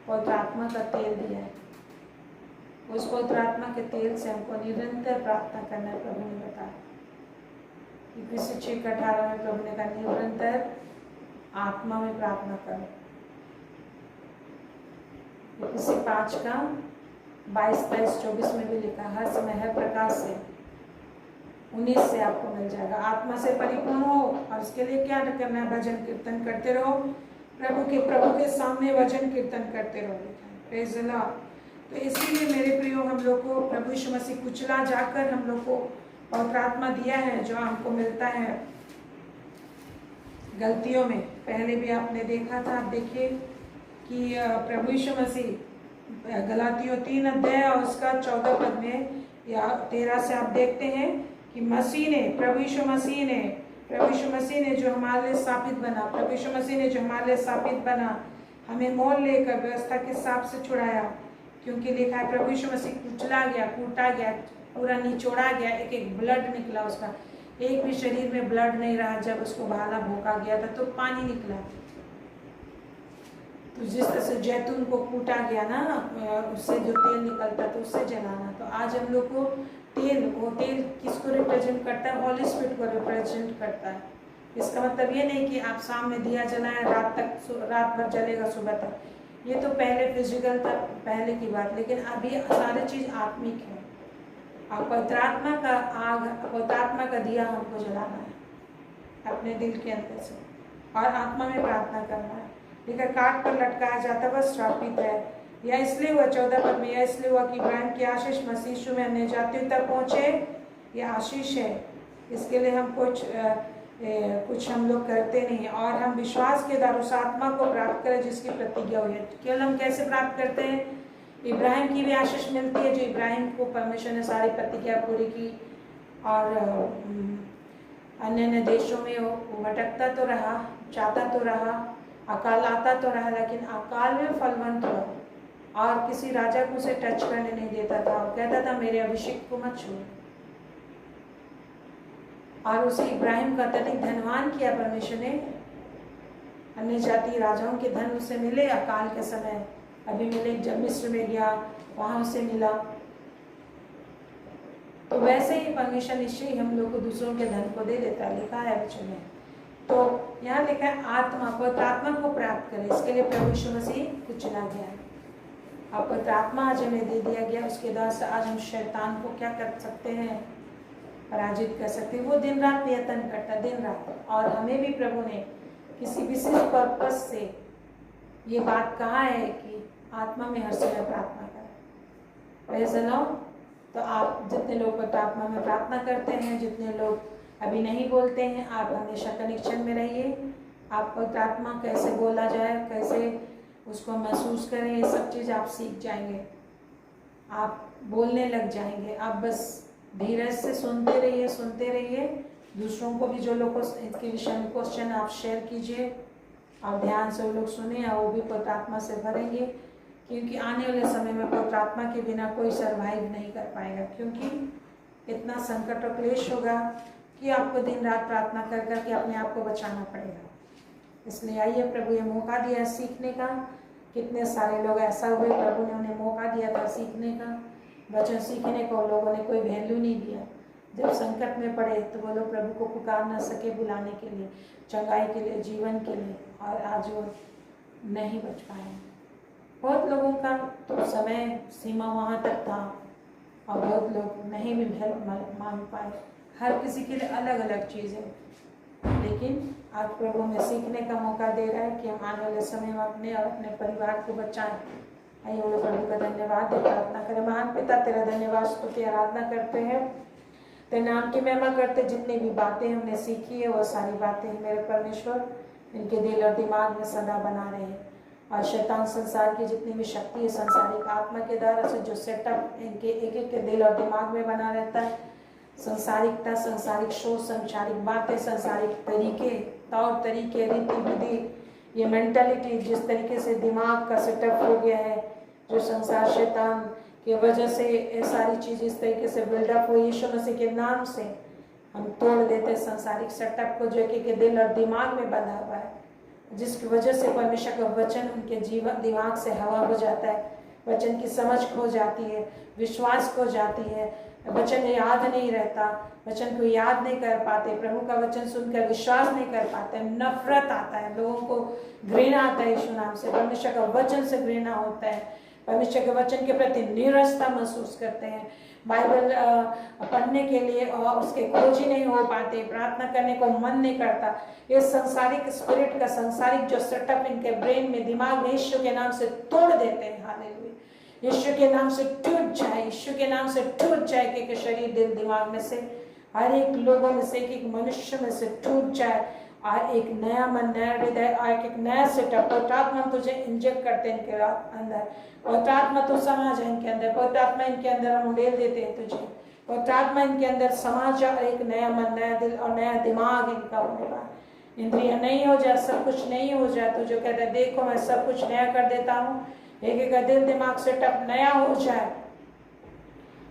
पवित्र आत्मा का तेल दिया है। उस पवित्र आत्मा के तेल से हमको निरंतर प्रार्थना करना है। प्रभु ने बताया कि 6:18 में प्रभु ने कहा निरंतर आत्मा में प्रार्थना करो। 5 का 22, 23, 24 में भी लिखा, हर समय हर प्रकार से 19 से आपको मिल जाएगा। आत्मा से परिपूर्ण हो, और इसके लिए क्या करना है? भजन कीर्तन करते रहो, प्रभु के सामने भजन कीर्तन करते रहो। Praise the Lord. तो इसीलिए मेरे प्रियो, हम लोग को प्रभु यीशु मसीह कुचला जाकर हम लोग को पवित्र आत्मा दिया है, जो हमको मिलता है गलतियों में। पहले भी आपने देखा था, आप देखिए कि प्रभु यीशु मसीह गलातियों 3 अध्याय और उसका 14 पद में या 13 से आप देखते हैं कि प्रभु यीशु मसीह ने जो हमारे लिए स्थापित बना, प्रभु यीशु मसीह ने जो हमारे लिए स्थापित बना, हमें मोल लेकर व्यवस्था के सांप से छुड़ाया। क्योंकि लिखा है प्रभु यीशु मसीह कुचला गया, कूटा गया, पूरा निचोड़ा गया, एक ब्लड निकला उसका। एक भी शरीर में ब्लड नहीं रहा जब उसको भाला भोंका गया था, तो पानी निकला। तो जिस तरह से जैतून को कूटा गया ना, उससे जो तेल निकलता तो उससे जलाना। तो आज हम लोग को वो तेल किसको रिप्रेजेंट करता है? हॉली स्पिरिट को रिप्रेजेंट करता है। इसका मतलब ये नहीं कि आप शाम में दिया जलाएं, रात भर जलेगा सुबह तक। ये तो पहले फिजिकल था, पहले की बात, लेकिन अभी सारी चीज आत्मिक है। और पवित्र आत्मा का दिया हमको जलाना है। अपने दिल के अंदर से, और आत्मा में प्रार्थना करना है। लेकिन काट पर लटकाया जाता वह श्रापित है। यह इसलिए हुआ 14 पद में, यह इसलिए हुआ कि इब्राहिम की आशीष मसीह यीशु में अन्य जातियों तक पहुँचे। यह आशीष है, इसके लिए हम कुछ हम लोग करते नहीं, और हम विश्वास के द्वारा उस आत्मा को प्राप्त करें जिसकी प्रतिज्ञा हुई है। केवल हम कैसे प्राप्त करते हैं? इब्राहिम की भी आशीष मिलती है, जो इब्राहिम को परमेश्वर ने सारी प्रतिज्ञा पूरी की, और अन्य अन्य देशों में वो भटकता तो रहा, चाहता तो रहा, अकाल आता तो रहा, लेकिन अकाल में फलवंत हुआ, और किसी राजा को उसे टच करने नहीं देता था, और कहता था मेरे अभिषेक को मत छू। और उसे इब्राहिम का अत्यधिक धनवान किया परमेश्वर ने। अन्य जाति राजाओं के धन उसे मिले अकाल के समय। अबीमेलेक जब मिस्र में गया वहां उसे मिला। तो वैसे ही परमेश्वर निश्चय ही हम लोग को दूसरों के धन को दे देता है, लिखा है वचन में। तो यहाँ लिखा है आत्मा, पवित्र आत्मा को प्राप्त करें, इसके लिए प्रभु यीशु मसीह को चुना गया है। और पवित्र आत्मा आज हमें दे दिया गया, उसके द्वारा से आज हम शैतान को क्या कर सकते हैं? पराजित कर सकते हैं। वो दिन रात प्रयत्न करता, दिन रात। और हमें भी प्रभु ने किसी विशेष पर्पस से ये बात कहा है कि आत्मा में हर समय प्रार्थना करें। Praise the Lord. तो आप जितने लोग पवित्र आत्मा में प्रार्थना करते हैं, जितने लोग अभी नहीं बोलते हैं, आप हमेशा कनेक्शन में रहिए। आप पवित्र आत्मा कैसे बोला जाए, कैसे उसको महसूस करें, ये सब चीज़ आप सीख जाएंगे, आप बोलने लग जाएंगे। आप बस धीरज से सुनते रहिए। दूसरों को भी जो लोग इसके विषय में क्वेश्चन आप शेयर कीजिए, आप ध्यान से वो लोग सुने, और वो भी पवित्र आत्मा से भरेंगे। क्योंकि आने वाले समय में पवित्र आत्मा के बिना कोई सर्वाइव नहीं कर पाएगा, क्योंकि इतना संकट और क्लेश होगा कि आपको दिन रात प्रार्थना कर करके अपने आप को बचाना पड़ेगा। इसलिए आइए, प्रभु ये मौका दिया सीखने का। कितने सारे लोग ऐसा हुए, प्रभु ने उन्हें मौका दिया था सीखने का, वचन सीखने को, लोगों ने कोई वैल्यू नहीं दिया। जब संकट में पड़े तो वो लोग प्रभु को पुकार ना सके बुलाने के लिए, चंगाई के लिए, जीवन के लिए, और आज वो नहीं बच पाए। बहुत लोगों का तो समय सीमा वहाँ तक था, और बहुत लोग नहीं भी हेल्प मांग पाए। हर किसी के लिए अलग अलग चीज़ें, लेकिन आज प्रभु में सीखने का मौका दे रहा है कि हम आने वाले समय में अपने और अपने परिवार को बचाएं। आइए हम लोग प्रभु का धन्यवाद दे प्रार्थना करें। महान पिता, तेरा धन्यवाद स्तुति आराधना करते हैं, तेरे नाम की महिमा करते। जितनी भी बातें हमने सीखी है वो सारी बातें मेरे परमेश्वर इनके दिल और दिमाग में सदा बना रहे हैं। और शैतान संसार की जितनी भी शक्ति है, संसारिक आत्मा के द्वारा से जो सेटअप इनके एक एक के दिल और दिमाग में बना रहता है, संसारिकता, संसारिक सोच, संसारिक बातें, संसारिक तरीके, तौर तरीके, रीति विधि, ये मेंटालिटी जिस तरीके से दिमाग का सेटअप हो गया है, जो संसार शैतान की वजह से ये सारी चीज़ इस तरीके से बिल्डअप हुई, यीशु मसीह के नाम से हम तोड़ देते संसारिक सेटअप को जो एक के दिल और दिमाग में बंधा हुआ है, जिसकी वजह से परमेश्वर का वचन उनके जीवन दिमाग से हवा हो जाता है, वचन की समझ खो जाती है, विश्वास खो जाती है, वचन याद नहीं रहता, वचन को याद नहीं कर पाते, प्रभु का वचन सुनकर विश्वास नहीं कर पाते, नफरत आता है, लोगों को घृणा आता है यीशु नाम से, परमेश्वर का वचन से घृणा होता है, परमेश्वर के वचन के प्रति निरसता महसूस करते हैं, बाइबल पढ़ने के लिए और उसके खोजी नहीं हो पाते, प्रार्थना करने को मन नहीं करता। ये संसारिक स्पिरिट का, संसारिक जो सेटअप इनके ब्रेन में, दिमाग में, यीशु के नाम से तोड़ देते हैं। हालेलुया। यीशु के नाम से टूट जाए, यीशु के नाम से टूट जाए, कि शरीर, दिल, दिमाग में से हर एक लोगों में से, एक मनुष्य में से टूट जाए, और एक नया मन, नया हृदय, और एक नया सेटअप। पवित्र आत्मा तुझे इंजेक्ट करते हैं इनके अंदर, पवित्र आत्मा तो समा जाए इनके अंदर, पवित्र आत्मा इनके अंदर हम उड़ेल देते हैं तुझे, पवित्र आत्मा इनके अंदर समा जा, एक नया मन, नया दिल और नया दिमाग इनका होने का, इंद्रिया नहीं हो जाए, सब कुछ नहीं हो जाए, तो जो कहते हैं देखो मैं सब कुछ नया कर देता हूँ, एक एक दिल दिमाग सेटअप नया हो जाए,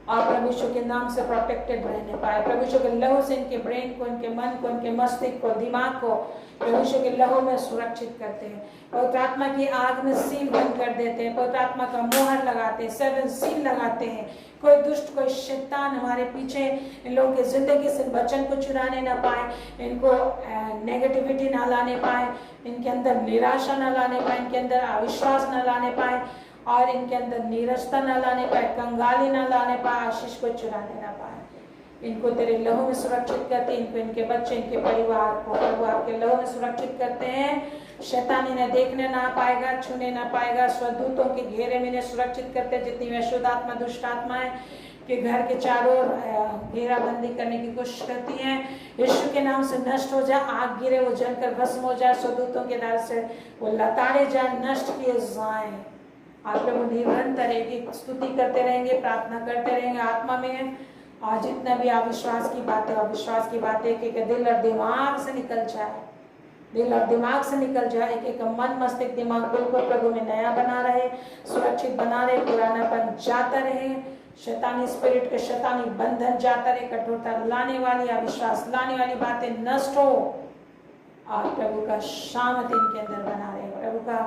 और प्रभु यीशु के नाम से प्रोटेक्टेड रहने पाए। प्रभु यीशु के लहू से इनके ब्रेन को, इनके मन को, इनके मस्तिष्क को, दिमाग को प्रभु यीशु के लहू में सुरक्षित करते हैं। पवित्र आत्मा की आग में सील बंद कर देते हैं, पवित्र आत्मा का मोहर लगाते हैं, 7 सील लगाते हैं। कोई दुष्ट, कोई शैतान हमारे पीछे इन लोगों की जिंदगी से वचन को चुराने ना पाए, इनको नेगेटिविटी ना लाने पाए, इनके अंदर निराशा ना लाने पाए, इनके अंदर अविश्वास ना लाने पाए, और इनके अंदर नीरसता न लाने पाए, कंगाली न लाने पाए, आशीष को चुराने न पाए। इनको तेरे लहू में सुरक्षित करते, इनको, इनके बच्चे, इनके परिवार को प्रभु आपके लहू में सुरक्षित करते हैं। शैतान इन्हें देखने ना पाएगा, छूने ना पाएगा। स्वदूतों के घेरे में इन्हें सुरक्षित करते, जितनी भी अशुद्ध आत्मा, दुष्ट आत्माएं के घर के चारों ओर घेराबंदी करने की कोशिश करती हैं, यीशु के नाम से नष्ट हो जाए। आग गिरे, वो जलकर भस्म हो जाए। स्वदूतों के द्वार से वो लताड़े जाए, नष्ट किए जाएं। आप लोग निरंतर एक स्तुति करते रहेंगे, प्रार्थना करते रहेंगे आत्मा में। और जितना भी अविश्वास की बातें, अविश्वास की बातें कि दिल और दिमाग से निकल जाए, दिल और दिमाग से निकल जाए। एक एक मन, मस्तिष्क, दिमाग बिल्कुल प्रभु में नया बना रहे, सुरक्षित बना रहे, पुरानापन जाता रहे, शैतानी स्पिरिट के शैतानी बंधन जाता रहे, कठोरता लाने वाली, अविश्वास लाने वाली बातें नष्ट हो और प्रभु का शांति इनके अंदर बना रहे, प्रभु का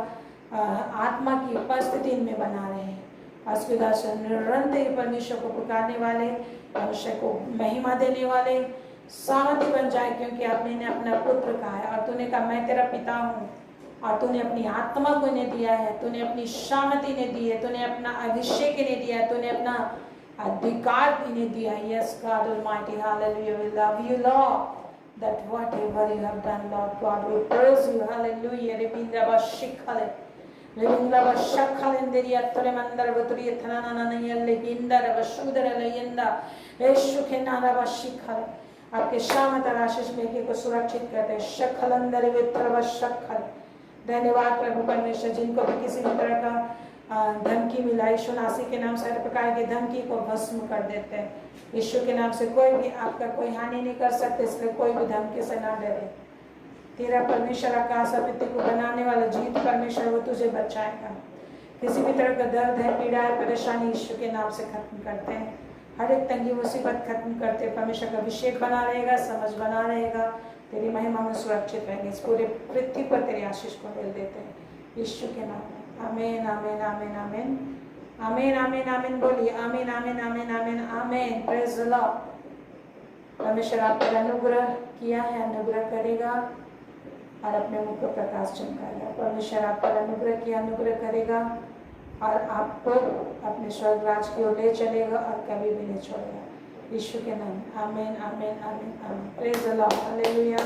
आत्मा की उपस्थिति इनमें बना रहे हैं। उसके दर्शन निरंतर परमेश्वर को पुकारने वाले, परमेश्वर को महिमा देने वाले सामर्थ्य बन जाए, क्योंकि आपने इन्हें अपना पुत्र कहा है और तूने कहा मैं तेरा पिता हूँ, और तूने अपनी आत्मा को इन्हें दिया है, तूने अपनी शांति इन्हें दी है, तूने अपना अभिषेक इन्हें दिया है, तूने अपना अधिकार इन्हें दिया है। Yes, God Almighty, hallelujah, we love you, Lord, that whatever you have done, Lord God, we praise you, hallelujah. Rebinda bashikale, rebinda bashakale, nderi attore mandar buturi ethanana nayelle gindar bashudara layenda, यीशु के नाम बशिखल आपके शामत और आशीष में को सुरक्षित करते, शखल अंदर वित्र शखल। धन्यवाद प्रभु परमेश्वर, जिनको भी किसी भी तरह का धमकी मिला, यीशु नासी के नाम से हर प्रकार की धमकी को भस्म कर देते हैं। यीशु के नाम से कोई भी आपका कोई हानि नहीं कर सकते, इसलिए कोई भी धमकी से ना डरे। तेरा परमेश्वर आकाश और पृथ्वी को बनाने वाला जीवित परमेश्वर, वो तुझे बचाएगा। किसी भी तरह का दर्द है, पीड़ा है, परेशानी यीशु के नाम से खत्म करते हैं। हर एक तंगी मुसीबत खत्म करते, परमेश्वर का अभिषेक बना रहेगा, समझ बना रहेगा, तेरी महिमा में सुरक्षित रहेंगे। इस पूरे पृथ्वी पर तेरी आशीष को मिल देते हैं यीशु के नाम में। आमीन आमीन आमीन आमीन आमीन आमीन आमीन बोलिए आमीन आमीन आमीन आमीन आमीन। Praise the Lord. परमेश्वर आप पर अनुग्रह किया है, अनुग्रह करेगा और अपने मुख को प्रकाश चमकाएगा। परमेश्वर आप पर अनुग्रह किया, अनुग्रह करेगा और आपको अपने स्वर्ग राज की ओर ले चलेगा और कभी भी नहीं छोड़ेगा। यीशु के नाम आमीन आमीन आमीन आमीन। Praise the Lord, hallelujah.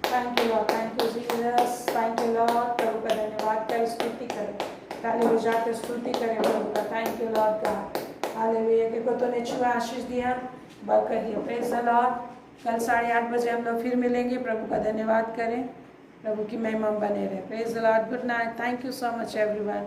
Thank you Lord, thank you Jesus, thank you Lord. प्रभु का धन्यवाद करें, स्तुति करें, ताली बजाकर स्तुति करें प्रभु का। Thank you Lord God, hallelujah. कि को तूने छुआ, आशीष दिया, बरकत दिया। Praise the Lord. कल 8:30 बजे हम लोग फिर मिलेंगे। प्रभु का धन्यवाद करें, प्रभु की महिमा बने रहे। Praise the Lord. Good night. Thank you so much everyone.